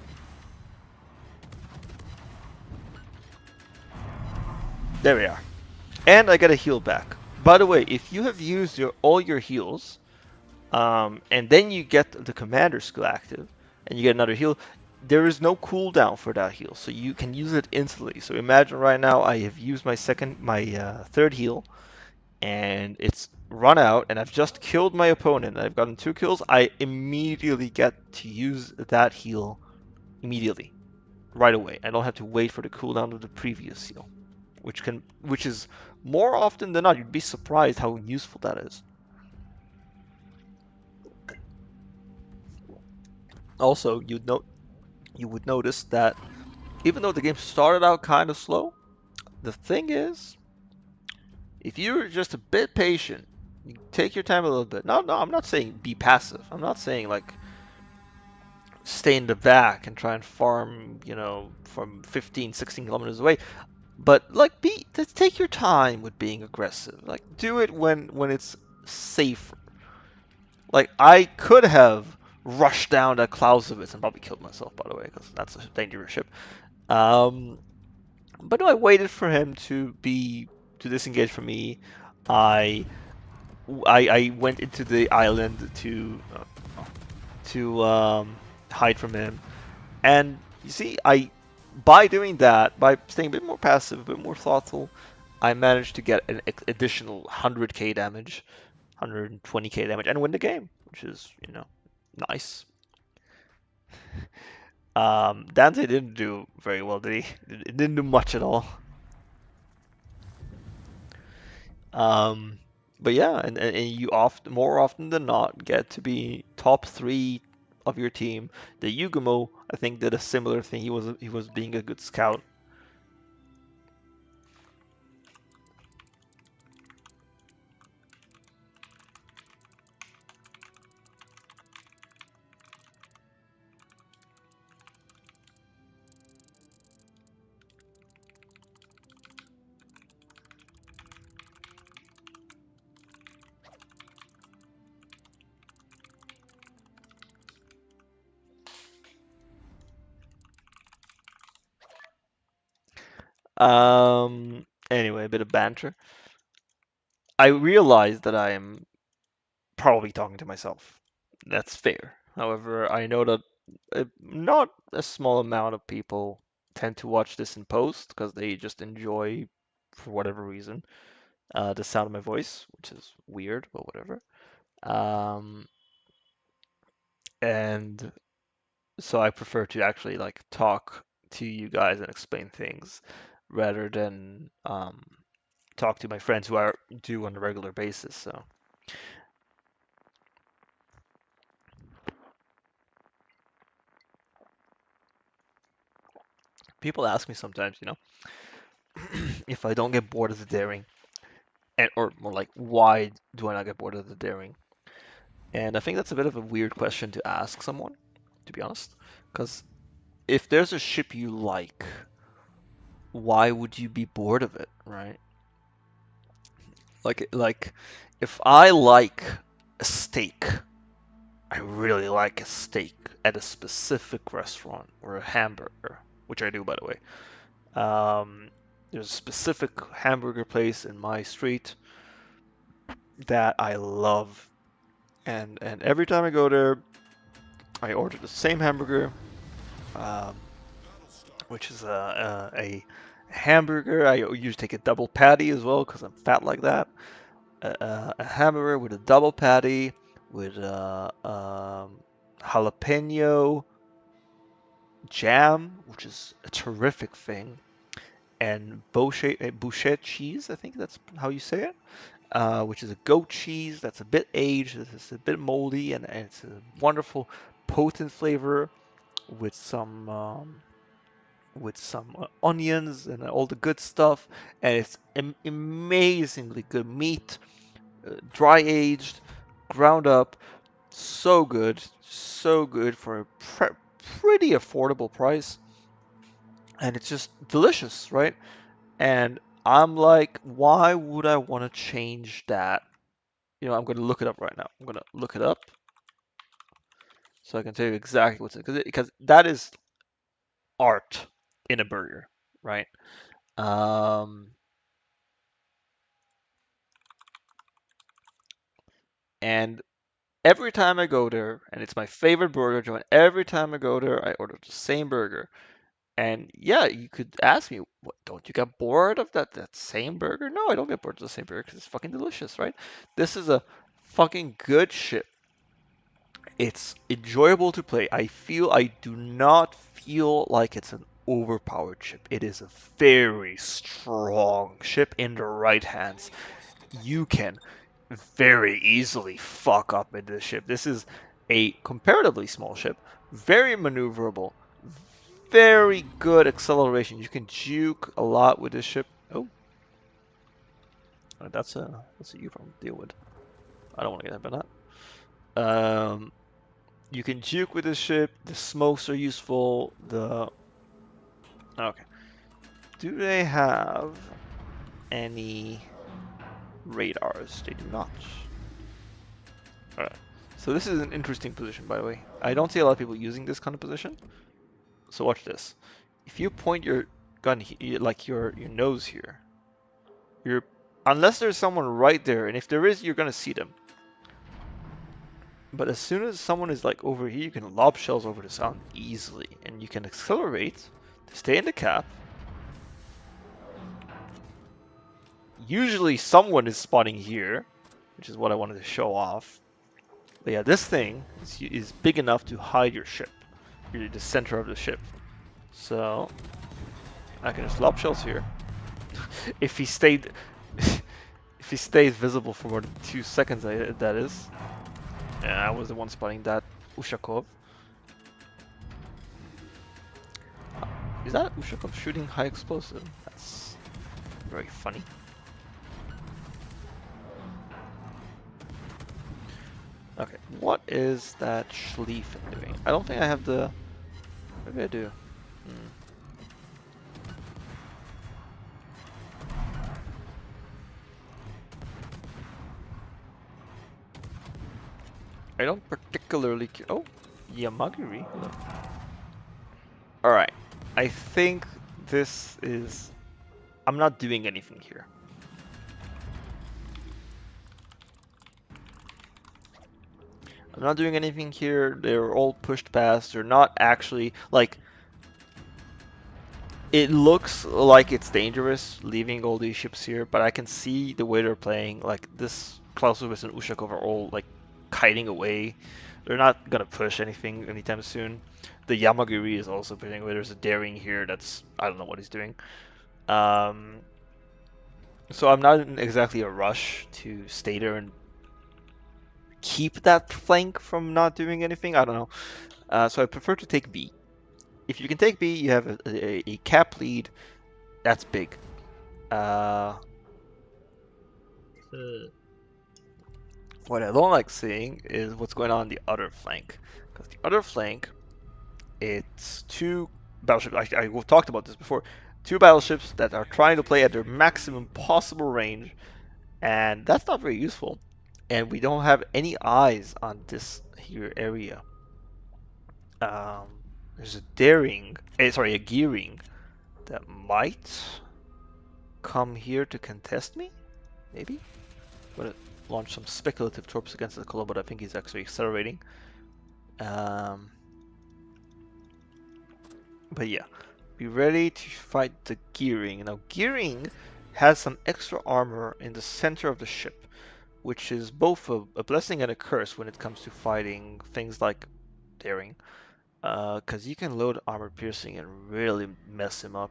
There we are. And I get a heal back. By the way, if you have used all your heals, and then you get the commander skill active, and you get another heal, there is no cooldown for that heal, so you can use it instantly. So imagine right now I have used my third heal, and it's run out, and I've just killed my opponent, and I've gotten 2 kills. I immediately get to use that heal immediately, right away. I don't have to wait for the cooldown of the previous heal, which is more often than not. You'd be surprised how useful that is. Also, you would notice that even though the game started out kind of slow, the thing is, if you're just a bit patient, you take your time a little bit. No, I'm not saying be passive. I'm not saying like stay in the back and try and farm, from 15, 16 kilometers away. But like just take your time with being aggressive. Like do it when it's safer. Like I could have rushed down that Clausewitz and probably killed myself, by the way, because that's a dangerous ship. Um, but no, I waited for him to disengage from me. I I went into the island to hide from him. And you see, by doing that, by staying a bit more passive, a bit more thoughtful, I managed to get an additional 100k damage, 120k damage, and win the game, which is, nice. Dante didn't do very well, did he? It didn't do much at all. Um, but yeah, and you more often than not get to be top 3 of your team. The Yugumo, I think, did a similar thing. He was being a good scout. Anyway, a bit of banter. I realize that I am probably talking to myself. That's fair. However, I know that not a small amount of people tend to watch this in post because they just enjoy, for whatever reason, the sound of my voice, which is weird, but whatever. Um, and so I prefer to actually like talk to you guys and explain things rather than talk to my friends who I do on a regular basis. So people ask me sometimes, if I don't get bored of the daring, and or more like, why do I not get bored of the daring? And I think that's a bit of a weird question to ask someone, to be honest, because if there's a ship you like, why would you be bored of it, right? Like if I like a steak, I really like a steak at a specific restaurant or a hamburger, which I do, by the way. Um, There's a specific hamburger place in my street that I love, and every time I go there, I order the same hamburger, um, which is a hamburger. I usually take a double patty as well because I'm fat like that. A hamburger with a double patty with jalapeno jam, which is a terrific thing, and bouchette cheese. I think that's how you say it. Which is a goat cheese that's a bit aged, it's a bit moldy, and it's a wonderful, potent flavor with some onions and all the good stuff, and it's amazingly good meat, dry aged, ground up, so good for a pretty affordable price, and it's just delicious, right? And I'm like, why would I want to change that? You know, I'm going to look it up right now. I'm going to look it up so I can tell you exactly what's in it, because that is art in a burger, right? Um, and every time I go there, and it's my favorite burger joint, every time I go there, I order the same burger. And yeah, you could ask me, what, don't you get bored of that same burger? No, I don't get bored of the same burger because it's fucking delicious, right? This is a fucking good shit. It's enjoyable to play. I do not feel like it's an overpowered ship. It is a very strong ship in the right hands. You can very easily fuck up in this ship. This is a comparatively small ship, very maneuverable, very good acceleration. You can juke a lot with this ship. Oh, that's a you problem to deal with. I don't want to get hit by that. You can juke with this ship. The smokes are useful. Okay. Do they have any radars? They do not. Alright. So this is an interesting position, by the way. I don't see a lot of people using this kind of position. So watch this. If you point your gun like your nose here, you're unless there's someone right there, and if there is, you're gonna see them. But as soon as someone is like over here, you can lob shells over the sound easily, and you can accelerate to stay in the cap. Usually someone is spawning here, which is what I wanted to show off. But yeah, this thing is big enough to hide your ship. You're the center of the ship. So I can just lob shells here. If he stayed, if he stays visible for more than 2 seconds, that is. Yeah, I was the one spotting that Ushakov. Is that Ushakov shooting high explosive? That's very funny. Okay, what is that Schlieffen doing? I don't think I have the... Maybe I do. I don't particularly care. Oh, Yamagiri. Alright, I think this is... I'm not doing anything here. I'm not doing anything here. They're all pushed past. They're not actually, like... It looks like it's dangerous leaving all these ships here, but I can see the way they're playing. Like, this Clausewitz and Ushakov are all, like, kiting away. They're not gonna push anything anytime soon. The Yamagiri is also pushing away. There's a daring here that's... I don't know what he's doing. So I'm not in exactly a rush to stay there and keep that flank from not doing anything. I don't know. So I prefer to take B. If you can take B, you have a cap lead. That's big. What I don't like seeing is what's going on the other flank. Because the other flank, it's two battleships. I talked about this before. Two battleships that are trying to play at their maximum possible range, and that's not very useful. And we don't have any eyes on this here area. There's a daring, sorry, a gearing that might. come here to contest me? Maybe? Gonna launch some speculative torps against the Colombo, but I think he's actually accelerating. But yeah, be ready to fight the Gearing. Now, Gearing has some extra armor in the center of the ship, which is both a blessing and a curse when it comes to fighting things like Daring. Because you can load armor piercing and really mess him up.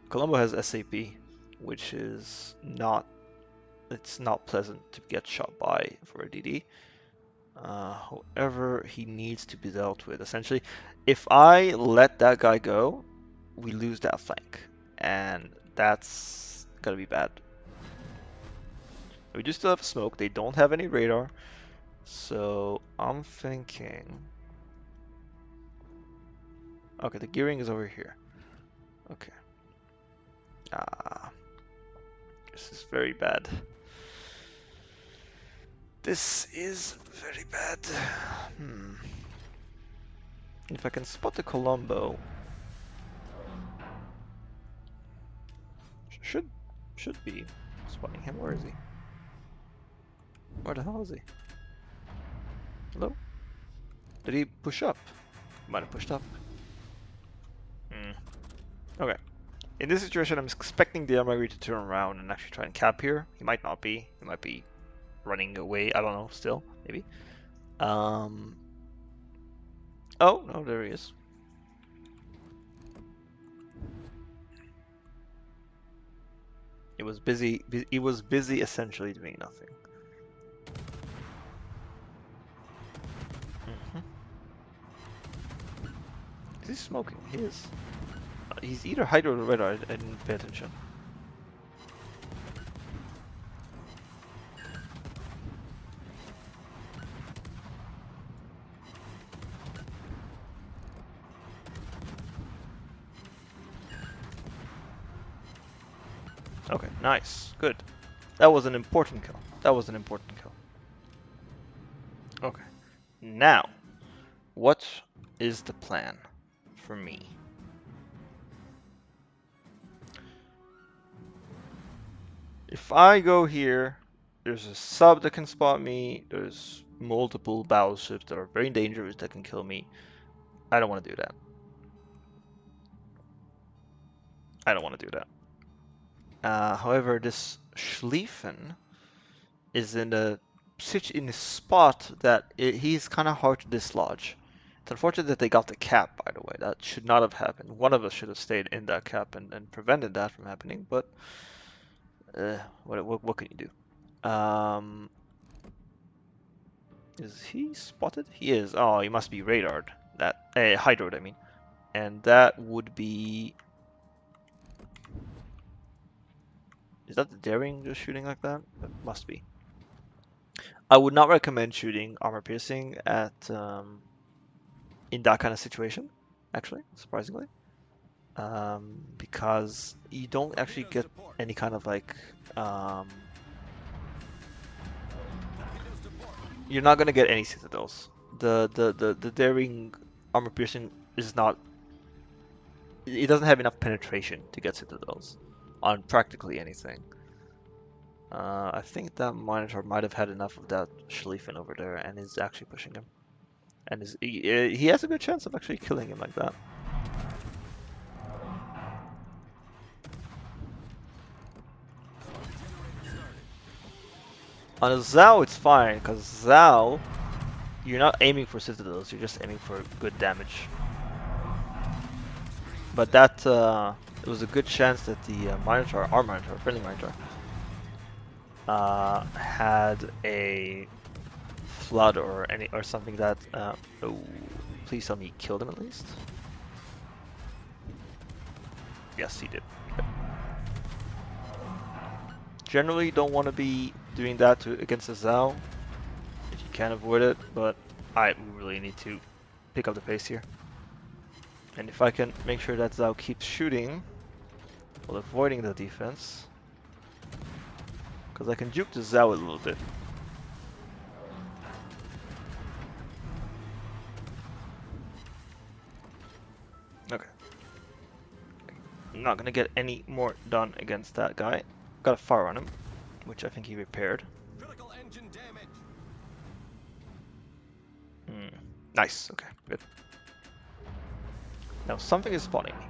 Colombo has SAP, which is not, it's not pleasant to get shot by for a DD. However, he needs to be dealt with. Essentially, if I let that guy go, we lose that flank, and that's gonna be bad. We do still have smoke. They don't have any radar, so I'm thinking. Okay, the gearing is over here. Okay. This is very bad. This is very bad. If I can spot the Colombo, should be spotting him. Where is he? Where the hell is he? Hello? Did he push up? Might have pushed up. Okay. In this situation, I'm expecting the Amagri to turn around and actually try and cap here. He might not be. He might be running away. I don't know. Still, maybe. Oh no, there he is. It was busy. He was busy, essentially doing nothing. Is he smoking? He is. He's either hydro or radar. I didn't pay attention. Okay, nice, good. That was an important kill. That was an important kill. Okay, now, what is the plan for me? If I go here, there's a sub that can spot me, there's multiple battleships that are very dangerous that can kill me. I don't want to do that. I don't want to do that. However, this Schlieffen is in a spot that he's kind of hard to dislodge. It's unfortunate that they got the cap, by the way. That should not have happened. One of us should have stayed in that cap and prevented that from happening, but what can you do? Is he spotted? He is. Oh, he must be radared. That hydroed, I mean. And that would be. Is that the daring just shooting like that? That must be. I would not recommend shooting armor piercing at in that kind of situation, actually, surprisingly, because you don't actually get any kind of like you're not gonna get any citadels. The daring armor piercing is not. It doesn't have enough penetration to get citadels on practically anything. I think that Minotaur might have had enough of that Schlieffen over there and is actually pushing him. And he has a good chance of actually killing him like that. On a Zhao, it's fine, because Zhao, you're not aiming for citadels, you're just aiming for good damage. But that, it was a good chance that the Minotaur, our Minotaur, friendly Minotaur, had a flood or something that, oh, please tell me he killed him at least. Yes, he did. Okay. Generally, don't want to be doing that against a Zhao if you can avoid it, but we really need to pick up the pace here. And if I can make sure that Zhao keeps shooting while avoiding the defense, because I can juke the Zhao a little bit. Okay. I'm not gonna get any more done against that guy. Got a fire on him, which I think he repaired. Critical engine damage. Nice, okay, good. Now something is spotting me.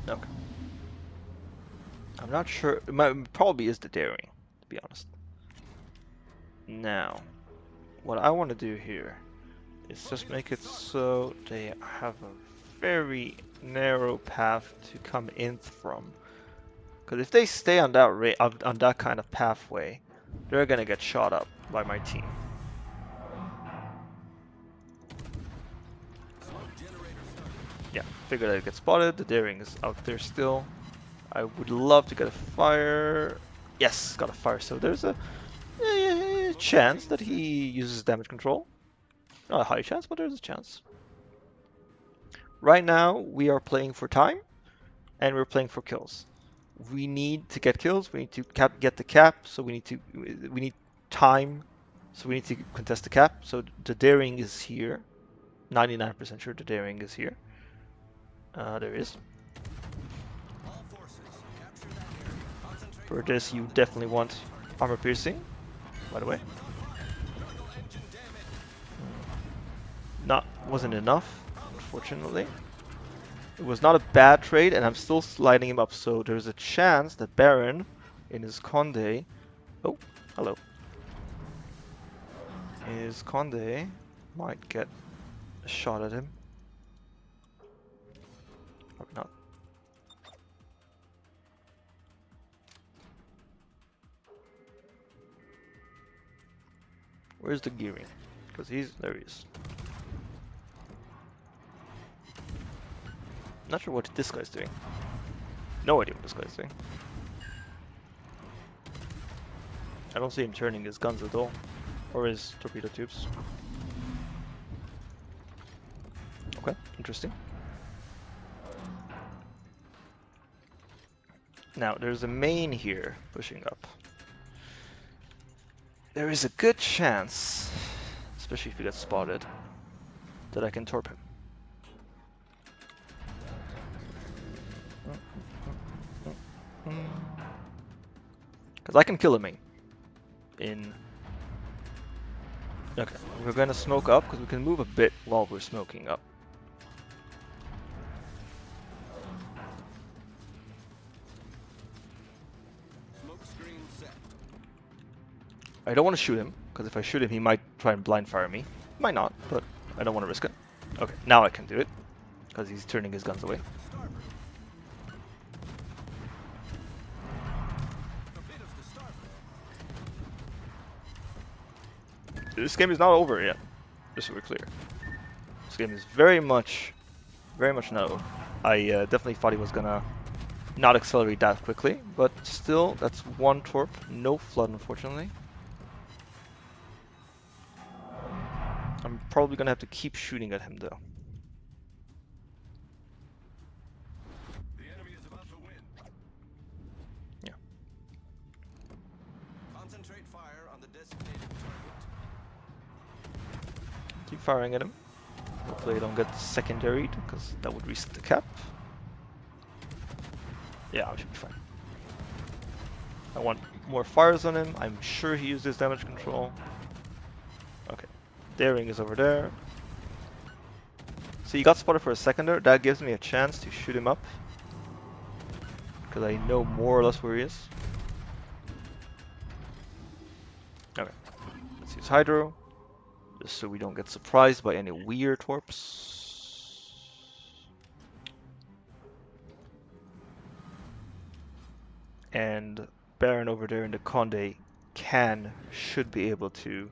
Okay. I'm not sure, it probably is the daring, to be honest. Now, what I want to do here is just make it so they have a very narrow path to come in from. Because if they stay on that on that kind of pathway, they're gonna get shot up by my team. Yeah, figured I'd get spotted. The daring is out there still. I would love to get a fire. Yes, got a fire. So there's a chance that he uses damage control. Not a high chance, but there's a chance. Right now, we are playing for time, and we're playing for kills. We need to get kills. We need to get the cap. So we need time. So we need to contest the cap. So the daring is here. 99% sure the daring is here. There is. For this, you definitely want armor piercing. By the way, wasn't enough, unfortunately. It was not a bad trade, and I'm still sliding him up. So there's a chance that Baron, in his Conde, oh, hello, his Conde might get a shot at him. Probably not. Where's the gearing? Because there he is. Not sure what this guy's doing. No idea what this guy's doing. I don't see him turning his guns at all. Or his torpedo tubes. Okay, interesting. Now, there's a main here pushing up. There is a good chance, especially if he gets spotted, that I can torp him. Because I can kill a main. Okay, we're gonna smoke up because we can move a bit while we're smoking up. Smoke screen set. I don't want to shoot him because if I shoot him, he might try and blind fire me. Might not, but I don't want to risk it. Okay, now I can do it because he's turning his guns away. This game is not over yet, just so we're clear. This game is very much not over. I definitely thought he was gonna not accelerate that quickly, but still, that's one torp, no flood, unfortunately. I'm probably gonna have to keep shooting at him, though. The enemy is about to win. Yeah. Concentrate fire on the designated target. Keep firing at him. Hopefully I don't get secondaried, because that would reset the cap. Yeah, I should be fine. I want more fires on him. I'm sure he uses damage control. Okay. Daring is over there. So he got spotted for a second there. That gives me a chance to shoot him up. Because I know more or less where he is. Okay. Let's use Hydro. Just so we don't get surprised by any weird torps. And Baron over there in the Conde should be able to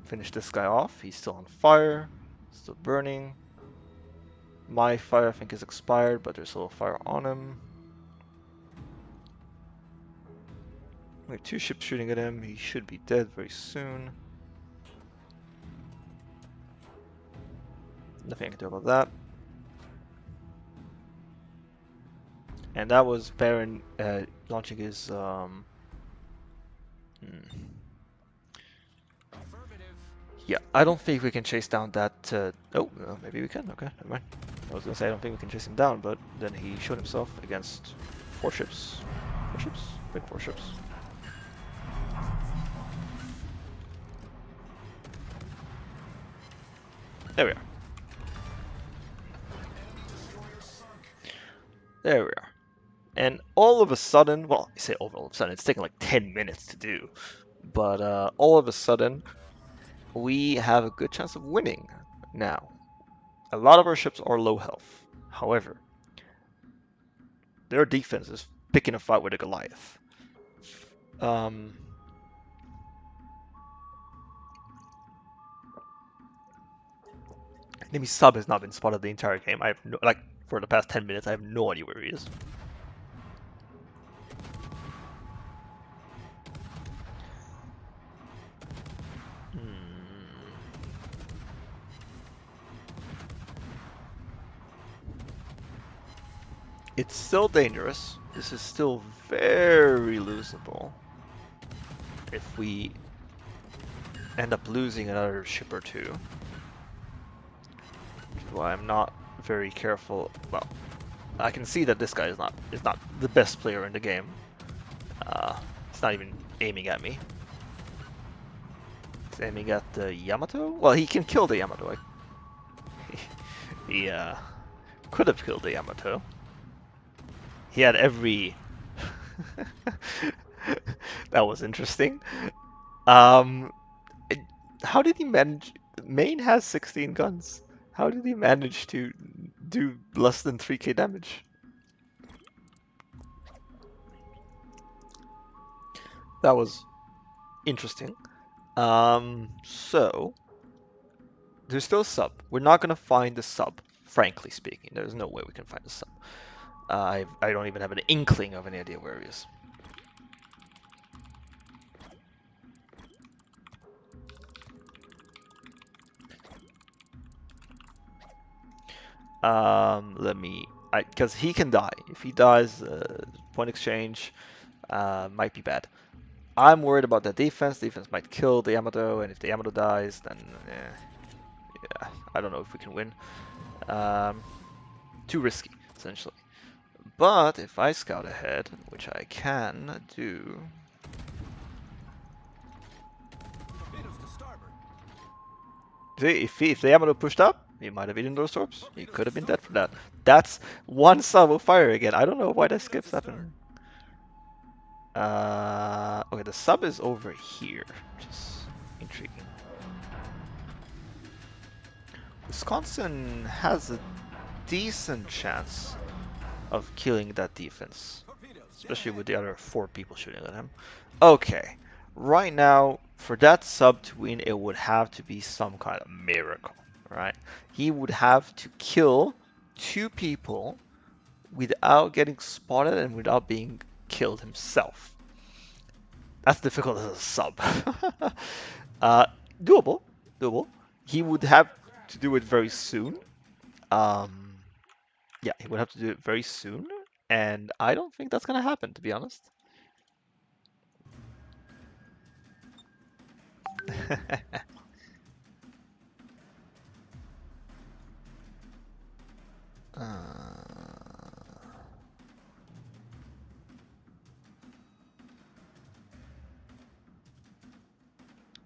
finish this guy off. He's still on fire, still burning. My fire I think is expired, but there's still a fire on him. We have 2 ships shooting at him. He should be dead very soon. Nothing I can do about that. And that was Baron launching his Yeah, I don't think we can chase down that. Oh, maybe we can. Okay, never mind. I was gonna say I don't think we can chase him down, but then he showed himself against 4 ships. 4 ships? I think 4 ships. There we are. There we are. And all of a sudden, well, I say all of a sudden, it's taken like 10 minutes to do, but all of a sudden, we have a good chance of winning now. A lot of our ships are low health. However, their defense is picking a fight with a Goliath. Um, Enemy sub has not been spotted the entire game. I have no, like, for the past 10 minutes, I have no idea where he is. It's still dangerous. This is still very losable. If we end up losing another ship or two. Which is why I'm not very careful. Well, I can see that this guy is not the best player in the game. It's not even aiming at me. It's aiming at the Yamato? Well, he can kill the Yamato. He could have killed the Yamato. He had every... That was interesting. How did he manage... Main has 16 guns. How did he manage to do less than 3k damage? That was interesting. So... There's still a sub. We're not gonna find the sub, frankly speaking. There's no way we can find the sub. I don't even have an inkling of any idea where he is. Because he can die. If he dies, point exchange might be bad. I'm worried about the defense. Defense might kill the Yamato, and if the Yamato dies, then yeah, I don't know if we can win. Too risky, essentially. But if I scout ahead, which I can do. Torpedoes to starboard. See, if the Yamato pushed up, he might have eaten those torps. He could have been dead for that. That's one sub of fire again. I don't know why that skips happening. Okay, the sub is over here, which is intriguing. Wisconsin has a decent chance of killing that defense, especially with the other 4 people shooting at him. Okay, right now, for that sub to win, it would have to be some kind of miracle, right? He would have to kill 2 people without getting spotted and without being killed himself. That's difficult as a sub. Doable, doable. He would have to do it very soon. Yeah, he would have to do it very soon, and I don't think that's gonna happen, to be honest.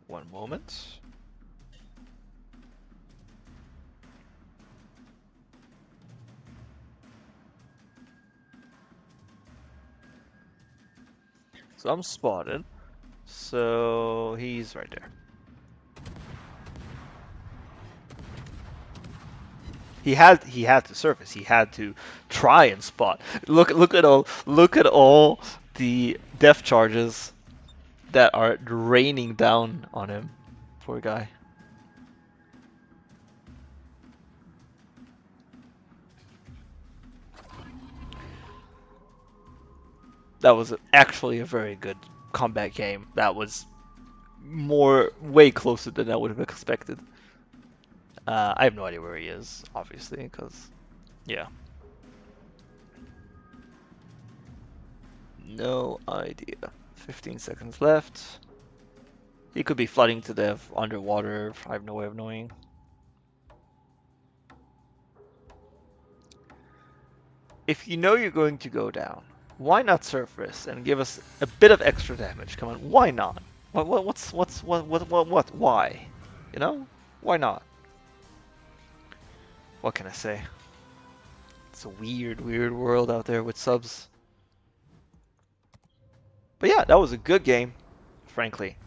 One moment. So I'm spotted. So he's right there. He had to surface. He had to try and spot. Look at all the depth charges that are raining down on him. Poor guy. That was actually a very good combat game. That was way closer than I would have expected. I have no idea where he is, obviously, because, yeah. No idea. 15 seconds left. He could be flooding to death underwater. I have no way of knowing. If you know you're going to go down, why not surface and give us a bit of extra damage? Come on, why not? Why? You know? Why not? What can I say? It's a weird, weird world out there with subs. But yeah, that was a good game, frankly.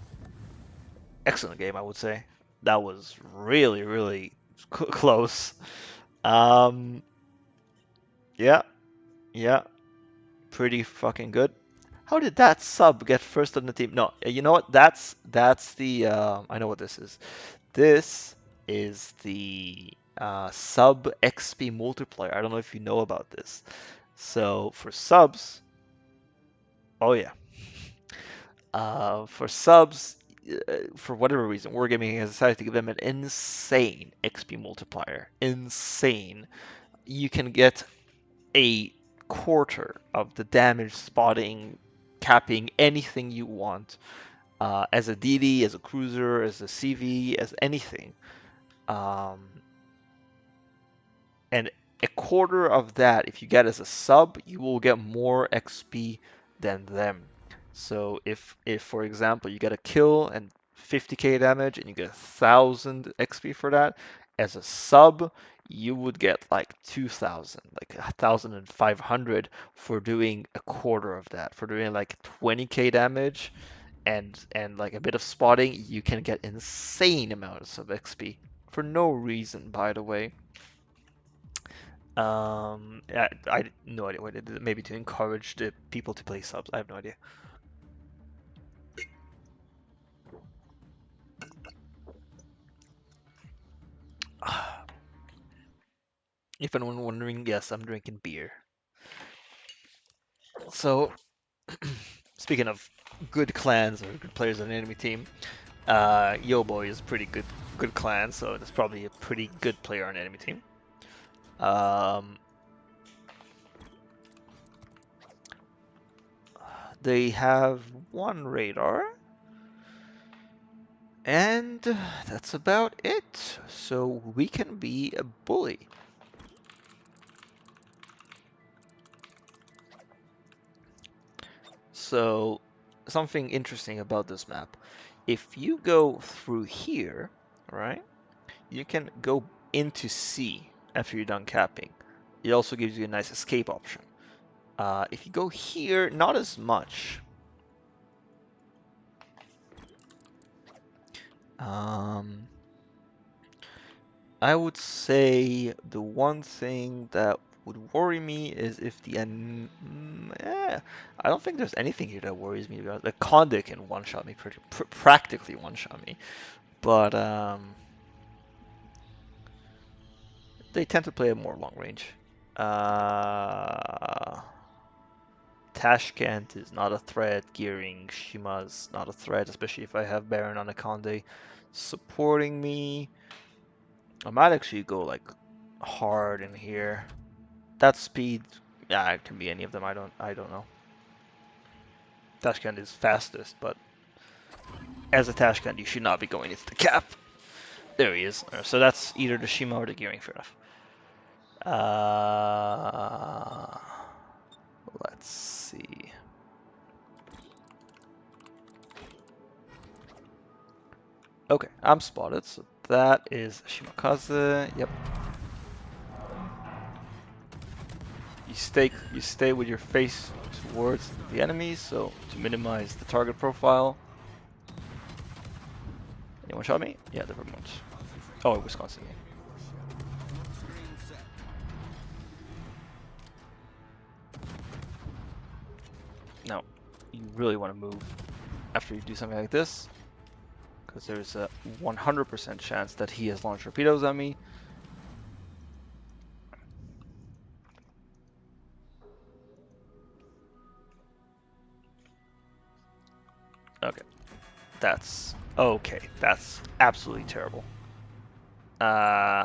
Excellent game, I would say. That was really, really close. Um, yeah, yeah, pretty fucking good. How did that sub get first on the team? No, you know what? That's the I know what this is. This is the sub XP multiplier. I don't know if you know about this. So for subs, oh yeah, for subs, for whatever reason, Wargaming has decided to give them an insane XP multiplier. Insane. You can get a quarter of the damage spotting, capping, anything you want as a DD, as a cruiser, as a CV, as anything. And a quarter of that, if you get as a sub, you will get more XP than them. So if for example you get a kill and 50k damage and you get 1000 XP for that, as a sub you would get like 2000, like 1500 for doing a quarter of that. For doing like 20k damage and like a bit of spotting, you can get insane amounts of XP for no reason, by the way. I no idea what it did. Maybe to encourage the people to play subs. I have no idea. If anyone wondering, yes, I'm drinking beer. So, speaking of good clans or good players on the enemy team, Yo Boy is pretty good clan, so that's probably a pretty good player on the enemy team. They have one radar. And that's about it. So we can be a bully. So something interesting about this map. If you go through here, right, you can go into C after you're done capping. It also gives you a nice escape option. If you go here, not as much. I would say the one thing that would worry me is if the I don't think there's anything here that worries me. The Conde can one-shot me, practically one-shot me, but they tend to play a more long range. Tashkent is not a threat. Gearing Shima's not a threat, especially if I have Baron on a Conde supporting me. I might actually go like hard in here. That speed, yeah, it can be any of them. I don't know. Tashkent is fastest, but as a Tashkent, you should not be going into the cap. There he is. So that's either the Shima or the Gearing, fair enough. Let's see. Okay, I'm spotted, so that is Shimakaze. Yep. You stay with your face towards the enemy, so to minimize the target profile. Anyone shot me? Yeah, the Vermont. Oh, Wisconsin. Now, you really want to move after you do something like this, because there's a 100% chance that he has launched torpedoes at me. Okay, that's okay. That's absolutely terrible. Hmm.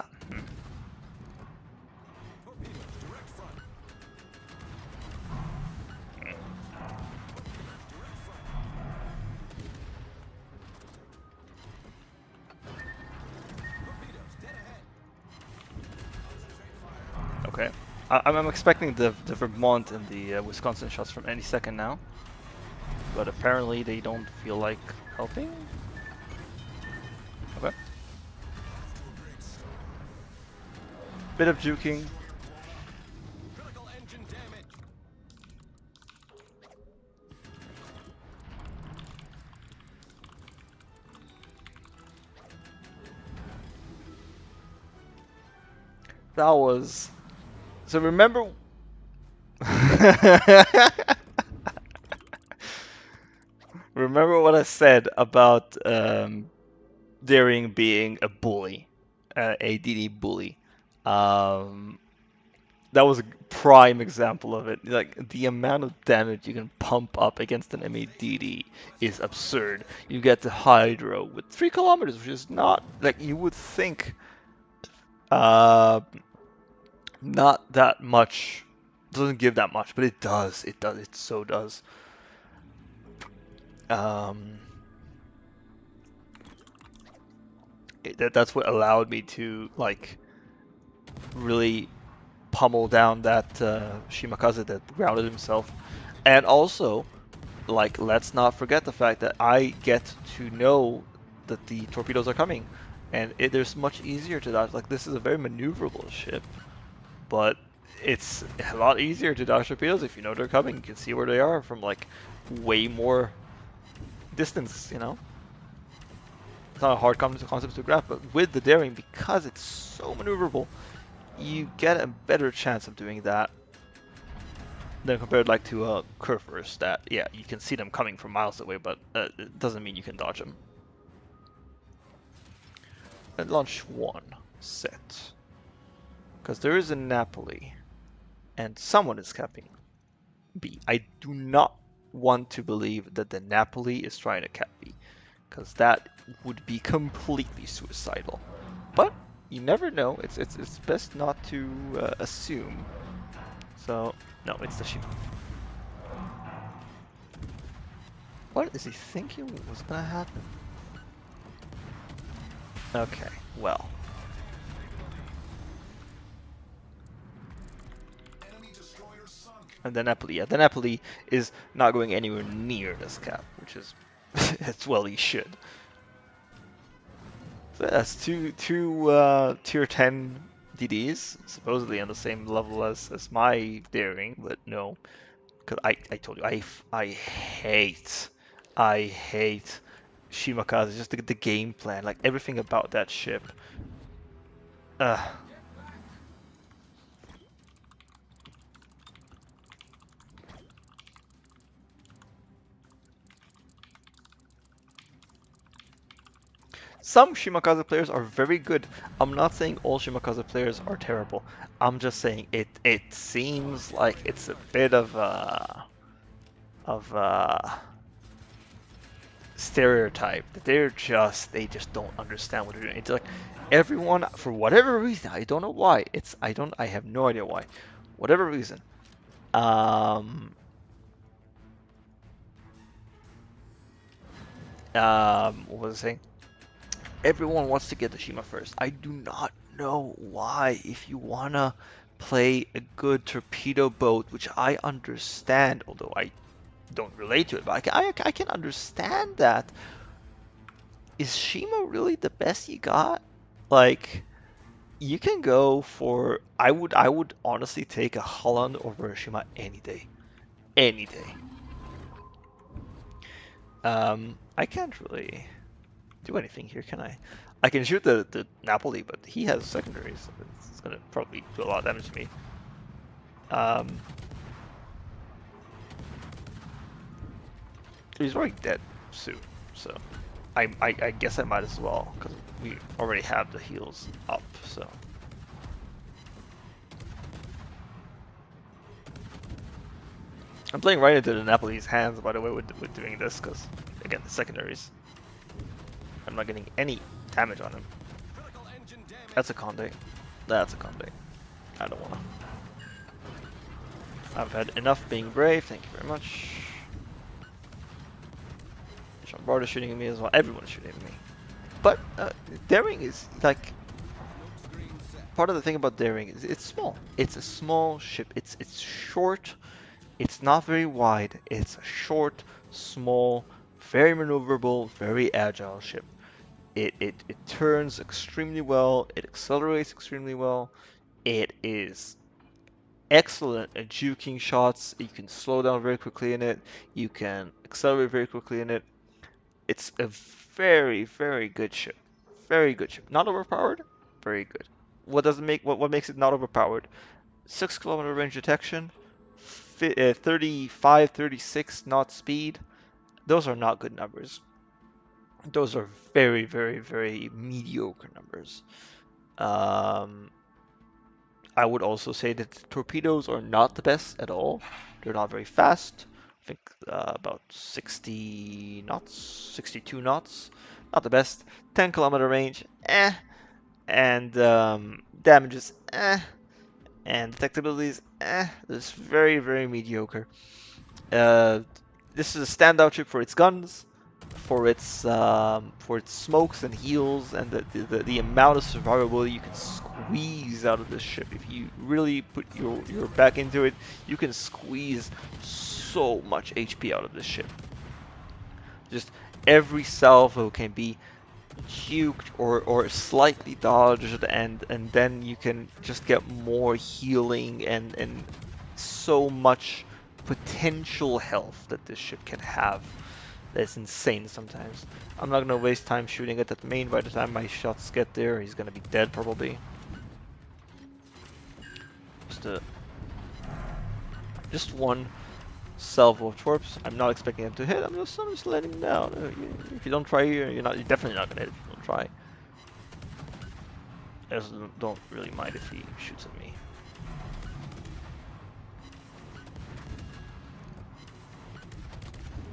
I'm expecting the Vermont and the Wisconsin shots from any second now, but apparently they don't feel like helping. Okay. Bit of juking. Critical engine damage. That was. So remember. Remember what I said about Daring being a bully, a DD bully. Um, that was a prime example of it. Like the amount of damage you can pump up against an MADD is absurd. You get the Hydro with 3 kilometers, which is not like you would think. Uh, not that much. Doesn't give that much, but it does. It does. It so does. Um, that's what allowed me to like really pummel down that Shimakaze that grounded himself, and also like let's not forget the fact that I get to know that the torpedoes are coming, and there's much easier to dodge. Like this is a very maneuverable ship, but it's a lot easier to dodge torpedoes if you know they're coming. You can see where they are from like way more distance, you know? It's not a hard concept to grasp, but with the Daring, because it's so maneuverable, you get a better chance of doing that than compared like to a Curvers that, yeah, you can see them coming from miles away, but it doesn't mean you can dodge them. At launch 1, set. Because there is a Napoli, and someone is capping B. I do not want to believe that the Napoli is trying to cap B, because that would be completely suicidal. But you never know. It's best not to assume. So no, it's the Shima. What is he thinking was gonna happen? Okay, well. Enemy destroyer sunk. And the Napoli, yeah, the Napoli is not going anywhere near this cap, which is, as well he should. So that's two tier 10 DDs, supposedly on the same level as my Daring, but no, because I told you I hate Shimakaze, just the game plan, like everything about that ship. Some Shimakaze players are very good. I'm not saying all Shimakaze players are terrible. I'm just saying it seems like it's a bit of a stereotype that they just don't understand what they're doing. It's like everyone for whatever reason, I don't know why. I have no idea why. Whatever reason. Um what was I saying? Everyone wants to get the Shima first. I do not know why. If you wanna play a good torpedo boat, which I understand, although I don't relate to it, but I can understand that. Is Shima really the best you got? Like, you can go for. I would honestly take a Holland over a Shima any day, any day. I can't really do anything here, can I? I can shoot the Napoli, but he has secondaries, so it's gonna probably do a lot of damage to me. He's already dead soon, so I guess I might as well, because we already have the heals up, so. I'm playing right into the Napoli's hands, by the way, with doing this, because, again, the secondaries. I'm not getting any damage on him. Critical engine damage. That's a Conde. That's a Conde. I don't wanna. I've had enough being brave, thank you very much. Jean Bart is shooting at me as well. Everyone's shooting at me. But Daring is like Smoke screen set. part of the thing about Daring is it's small. It's a small ship. It's short. It's not very wide. It's a short, small, very maneuverable, very agile ship. It turns extremely well. It accelerates extremely well. It is excellent at juking shots. You can slow down very quickly in it. You can accelerate very quickly in it. It's a very, very good ship. Very good ship. Not overpowered, very good. What makes it not overpowered? 6 kilometer range detection, 35, 36 knot speed. Those are not good numbers. Those are very, very, very mediocre numbers. Um, I would also say that the torpedoes are not the best at all. They're not very fast. I think about 60 knots, 62 knots. Not the best. 10 kilometer range, eh. And damages, eh. And detectabilities, eh. It's very, very mediocre. Uh, this is a standout ship for its guns, for its smokes and heals, and the amount of survivability you can squeeze out of this ship. If you really put your back into it, you can squeeze so much HP out of this ship. Just every salvo can be juked or slightly dodged, and then you can just get more healing and so much potential health that this ship can have. That's insane sometimes. I'm not gonna waste time shooting at that main. By the time my shots get there, he's gonna be dead probably. Just a just one salvo of torps. I'm not expecting him to hit. I'm just letting him down. If you don't try here, you're definitely not gonna hit if you don't try. I just don't really mind if he shoots at me.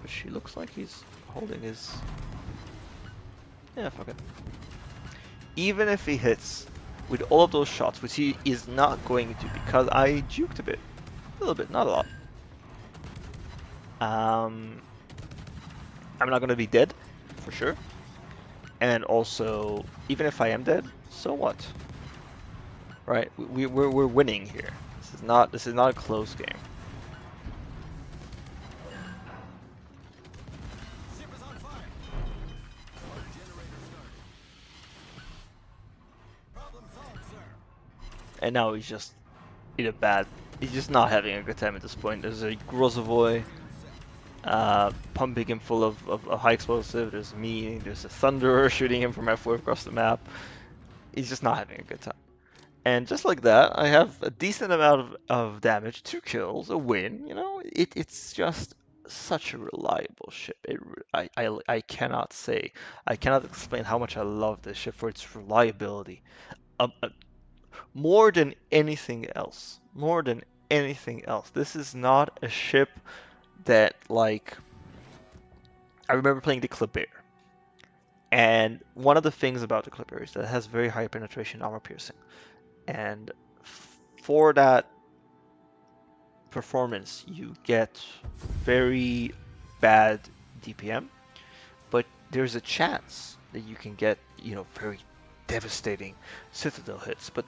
But she looks like he's holding his. Yeah, fuck it. Even if he hits with all of those shots, which he is not going to because I juked a bit. A little bit, not a lot. Um, I'm not going to be dead, for sure. And also, even if I am dead, so what? Right? We're winning here. This is not a close game. Ship is on fire. Water generator started. Problem solved, sir. And now he's just in a bad. He's just not having a good time at this point. There's a Grozovoy pumping him full of high explosive. There's me. There's a Thunderer shooting him from F4 across the map. He's just not having a good time. And just like that, I have a decent amount of damage, 2 kills, a win. It's just such a reliable ship. I cannot say, I cannot explain how much I love this ship for its reliability. More than anything else. More than anything else. This is not a ship that, like, I remember playing the Kleber. And one of the things about the Kleber is that it has very high penetration armor piercing. And for that performance, you get very bad DPM, but there's a chance that you can get, very devastating Citadel hits. But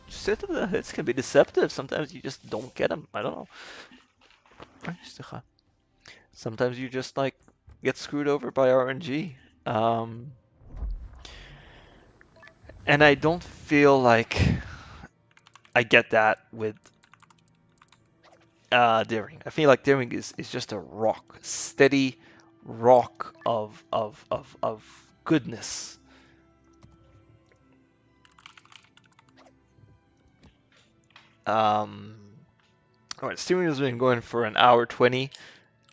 Citadel hits can be deceptive. Sometimes you just don't get them. I don't know. Sometimes you just like get screwed over by RNG. Um, and I don't feel like I get that with Daring. I feel like Daring is just a rock, steady rock of goodness. Um, all right, streaming has been going for an hour 20.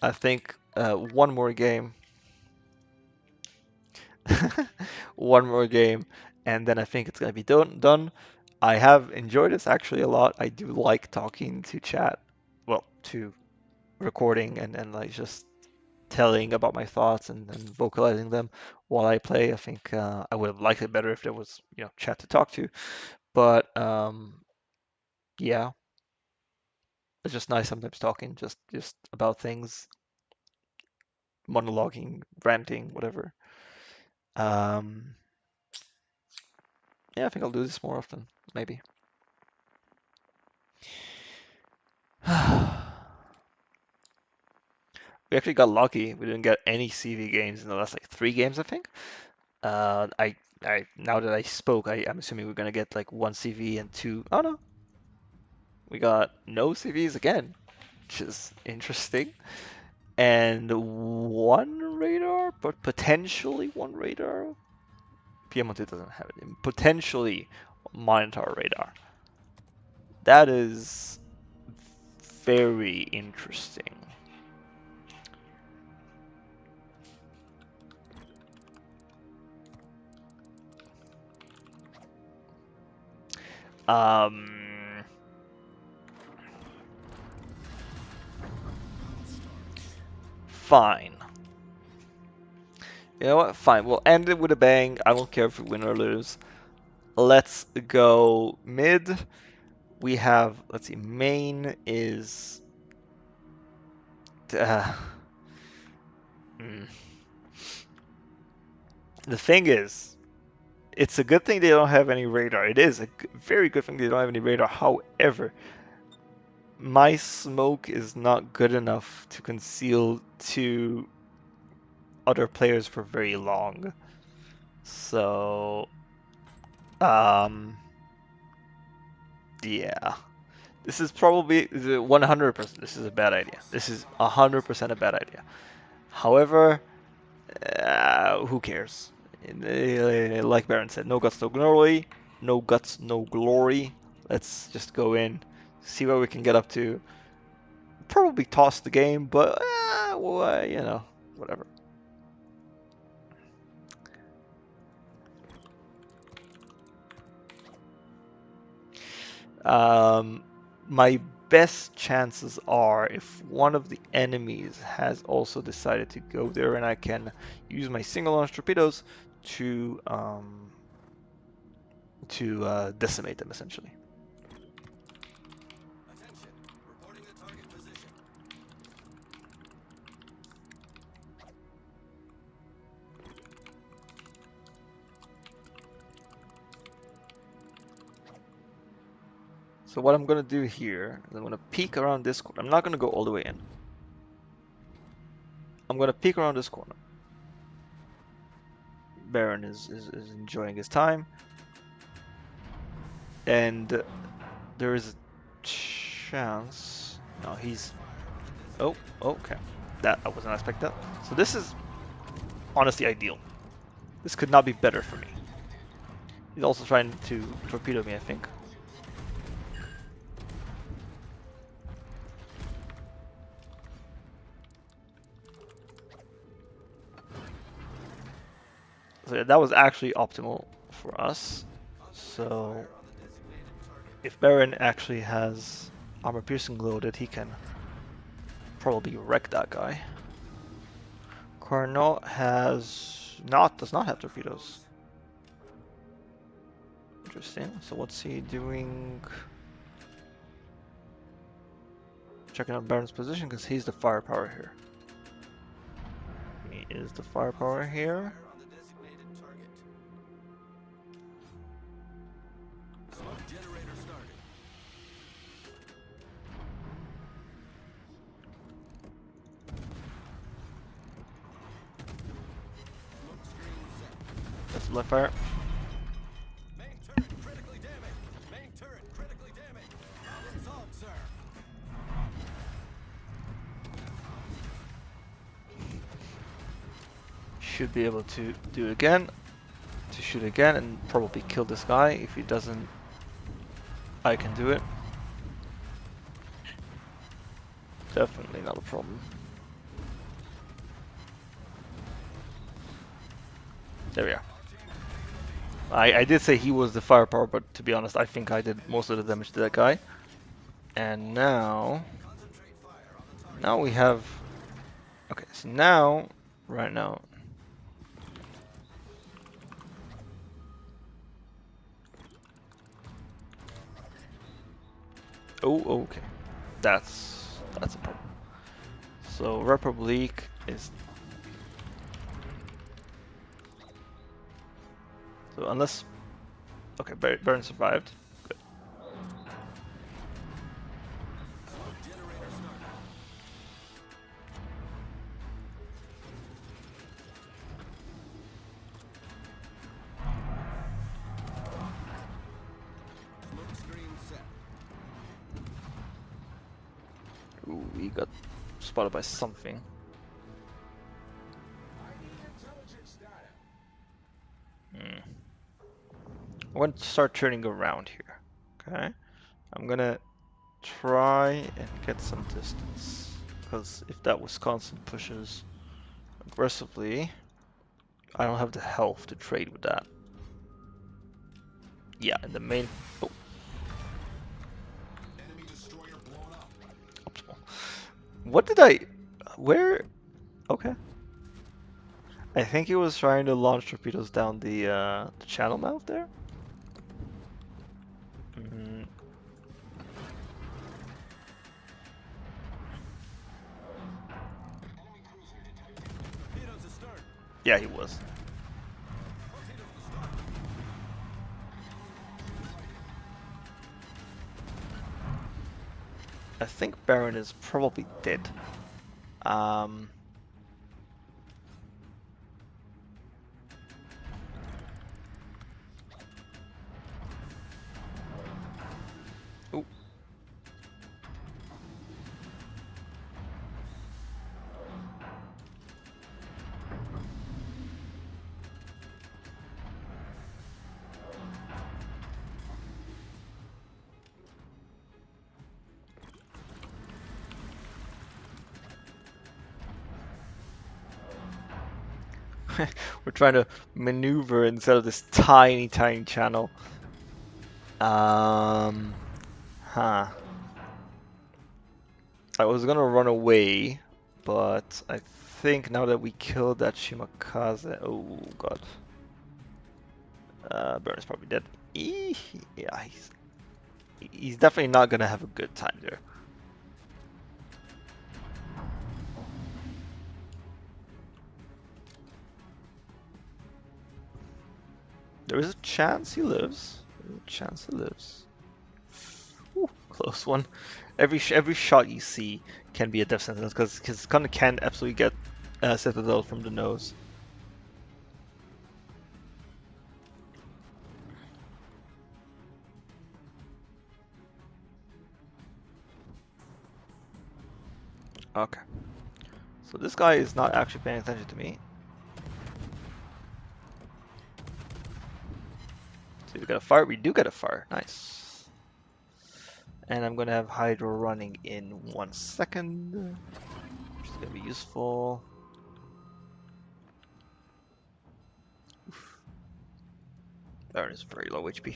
I think one more game, one more game, and then I think it's gonna be done. I have enjoyed this actually a lot. I do like talking to chat, well, to recording and like just telling about my thoughts and vocalizing them while I play. I think I would have liked it better if there was, chat to talk to. But yeah, it's just nice sometimes talking just about things, monologuing, ranting, whatever. Um, Yeah, I think I'll do this more often, maybe. We actually got lucky. We didn't get any CV games in the last like 3 games, I think. I now that I spoke, I'm assuming we're gonna get like 1 CV and 2. Oh no, we got no CVs again, which is interesting. And 1 radar, but potentially 1 radar. Piemonte doesn't have it. Potentially Minotaur radar. That is very interesting. Um, Fine. You know what? Fine. We'll end it with a bang. I don't care if we win or lose. Let's go mid. We have, let's see, main is. Uh, mm. The thing is, it's a good thing they don't have any radar. It is a very good thing they don't have any radar. However, my smoke is not good enough to conceal 2 other players for very long. So, um, yeah. This is probably 100%. This is a bad idea. This is 100% a bad idea. However, who cares? Like Baron said, no guts, no glory. No guts, no glory. Let's just go in, see what we can get up to. Probably toss the game, but well, you know, whatever. My best chances are if one of the enemies has also decided to go there, and I can use my single launch torpedoes to decimate them essentially. Attention. Reporting the target position. So what I'm gonna do here is I'm gonna peek around this corner. I'm not gonna go all the way in. I'm gonna peek around this corner. Baron is enjoying his time, and there is a chance. No, he's. Oh, okay. That I wasn't expecting that. So this is honestly ideal. This could not be better for me. He's also trying to torpedo me, I think. So yeah, that was actually optimal for us. So if Baron actually has armor piercing loaded, he can probably wreck that guy. Carnot does not have torpedoes. Interesting. So what's he doing? Checking out Baron's position because he's the firepower here. He is the firepower here. On the designated target. Smoke generator started. Smoke screen set. That's left fire. Main turret critically damaged. Main turret critically damaged. Problem solved, sir. Should be able to do it again. To shoot again and probably kill this guy. If he doesn't, I can do it. Definitely not a problem. There we are. I did say he was the firepower, but to be honest, I think I did most of the damage to that guy. And now we have. Okay, so now, right now. Oh, okay. That's a problem. So Republic is. So unless Okay, Baron survived. Good. Smoke generator started. Smoke screen set. Ooh, he got spotted by something. Hmm. I want to start turning around here. Okay. I'm gonna try and get some distance. Because if that Wisconsin pushes aggressively, I don't have the health to trade with that. Yeah, in the main. Oh, Enemy destroyer blown up. optimal. What did I. Where. Okay. I think he was trying to launch torpedoes down the channel mouth there. Mm, Torpedoes astern. yeah, he was. Torpedoes to start. I think Baron is probably dead. Um. Ooh. We're trying to maneuver instead of this tiny, tiny channel. Huh. I was gonna run away, but I think now that we killed that Shimakaze, oh god, Burn is probably dead. Yeah, he's definitely not gonna have a good time there. There is a chance he lives. There's a chance he lives. Ooh, close one. Every shot you see can be a death sentence because Gunner can absolutely get Citadel from the nose. Okay. So this guy is not actually paying attention to me. So we got a fire. We do get a fire. Nice. And I'm gonna have Hydro running in 1 second, which is gonna be useful. Oof. Baron is very low HP.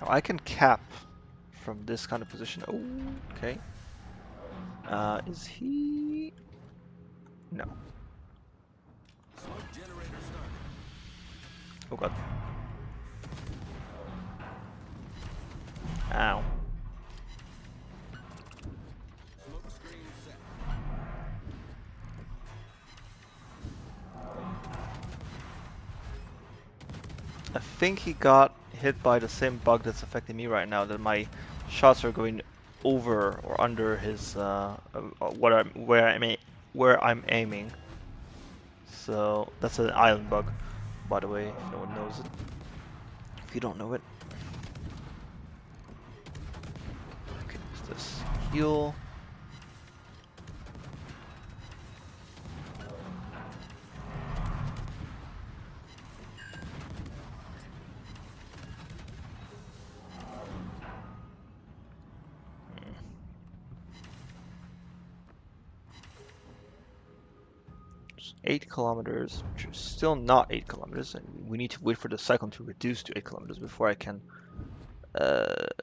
Now I can cap from this kind of position. Oh, okay. Is he? No. Smoke generator started. Oh god. Ow. Smoke screen set. I think he got hit by the same bug that's affecting me right now, that my shots are going over or under his where I'm aiming. So that's an island bug, by the way, if no one knows it. If you don't know it. Okay, what's this? Heal. Hmm. 8 kilometers, which is still not 8 kilometers, and we need to wait for the cyclone to reduce to 8 kilometers before I can,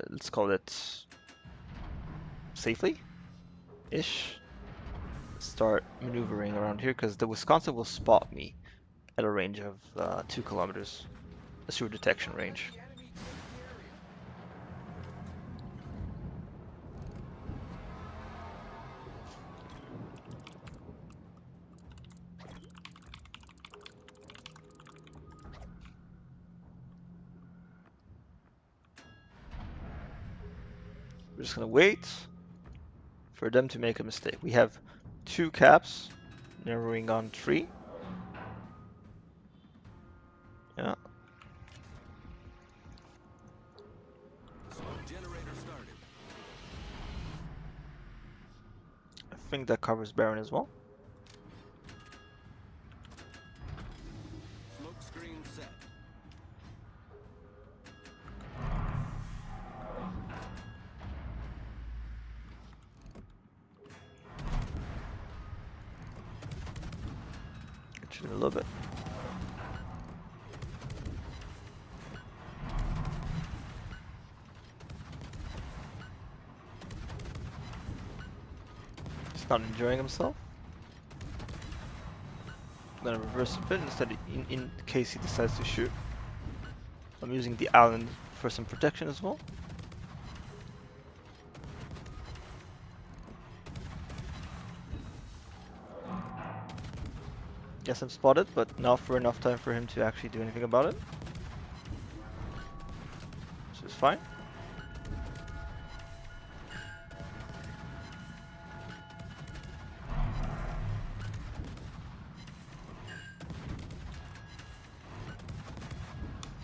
let's call it safely-ish, start maneuvering around here, because the Wisconsin will spot me at a range of 2 kilometers, a sewer detection range. Enemy taking the area. We're just gonna wait for them to make a mistake. We have 2 caps, narrowing on 3. Yeah, Smoke generator started. I think that covers Baron as well. Smoke screen set. Shoot a little bit. He's not enjoying himself. I'm gonna reverse a bit instead in case he decides to shoot. I'm using the island for some protection as well. Yes, I'm spotted, but not for enough time for him to actually do anything about it. So it's fine.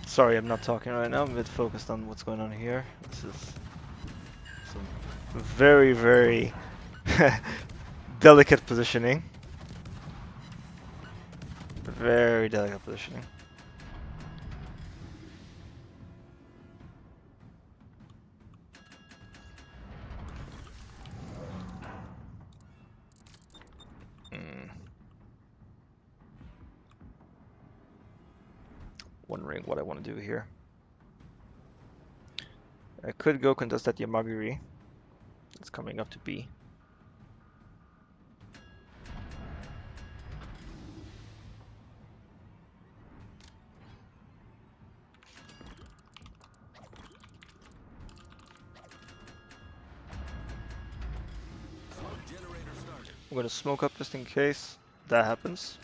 Sorry, I'm not talking right now. I'm a bit focused on what's going on here. This is some very, very delicate positioning. Very delicate positioning. Wondering what I want to do here. I could go contest that Yamagiri. It's coming up to B. Smoke generator started. I'm gonna smoke up just in case that happens.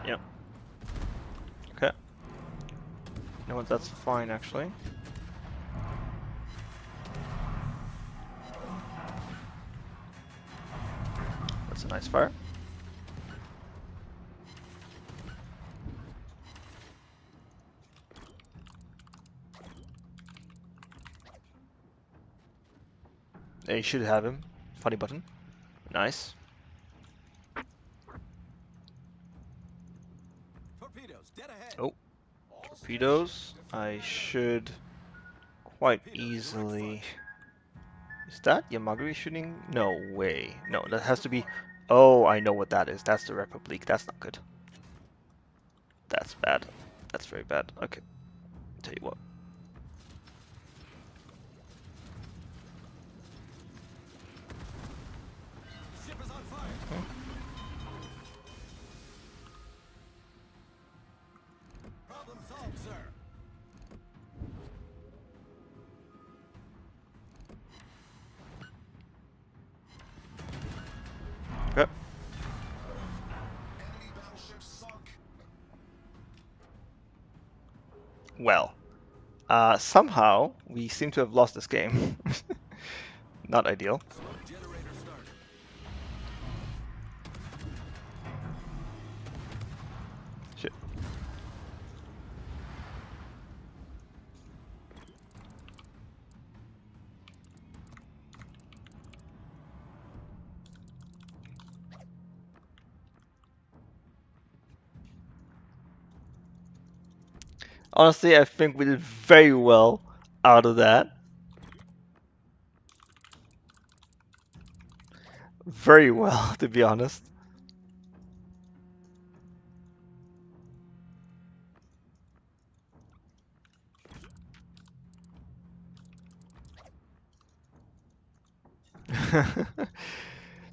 Yep. Okay. You know what? That's fine actually. That's a nice fire. Yeah, you should have him. Funny button. Nice. Torpedoes dead ahead. Oh, All torpedoes. stations, I defend. should quite Torpedoes in right easily. front. Is that Yamagiri shooting? No way. No, that has to be. Oh, I know what that is. That's the Republic. That's not good. That's bad. That's very bad. Okay. Tell you what. Ship is on fire. Problem solved, sir. Okay. Enemy battleship sunk. Well, somehow we seem to have lost this game. Not ideal. Smoke generator started. Shit. Honestly, I think we did very well out of that. Very well, to be honest.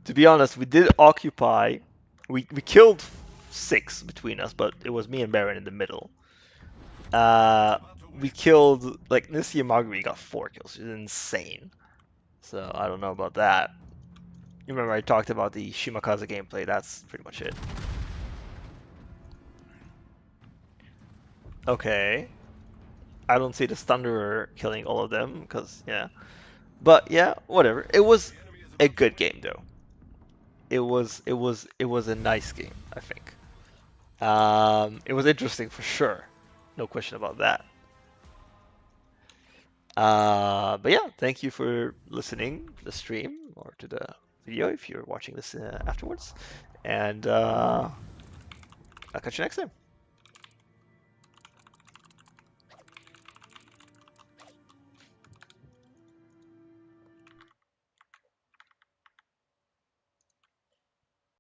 To be honest, we did occupy. We killed 6 between us, but it was me and Baron in the middle. We killed like this Yamagiri got 4 kills. It's insane. So I don't know about that. You remember I talked about the Shimakaze gameplay. That's pretty much it. Okay. I don't see the Thunderer killing all of them, because, yeah. But yeah, whatever. It was The enemy is a about to good win. game, though. It was a nice game, I think. It was interesting for sure. No question about that. But yeah, thank you for listening to the stream or to the video if you're watching this afterwards. And I'll catch you next time.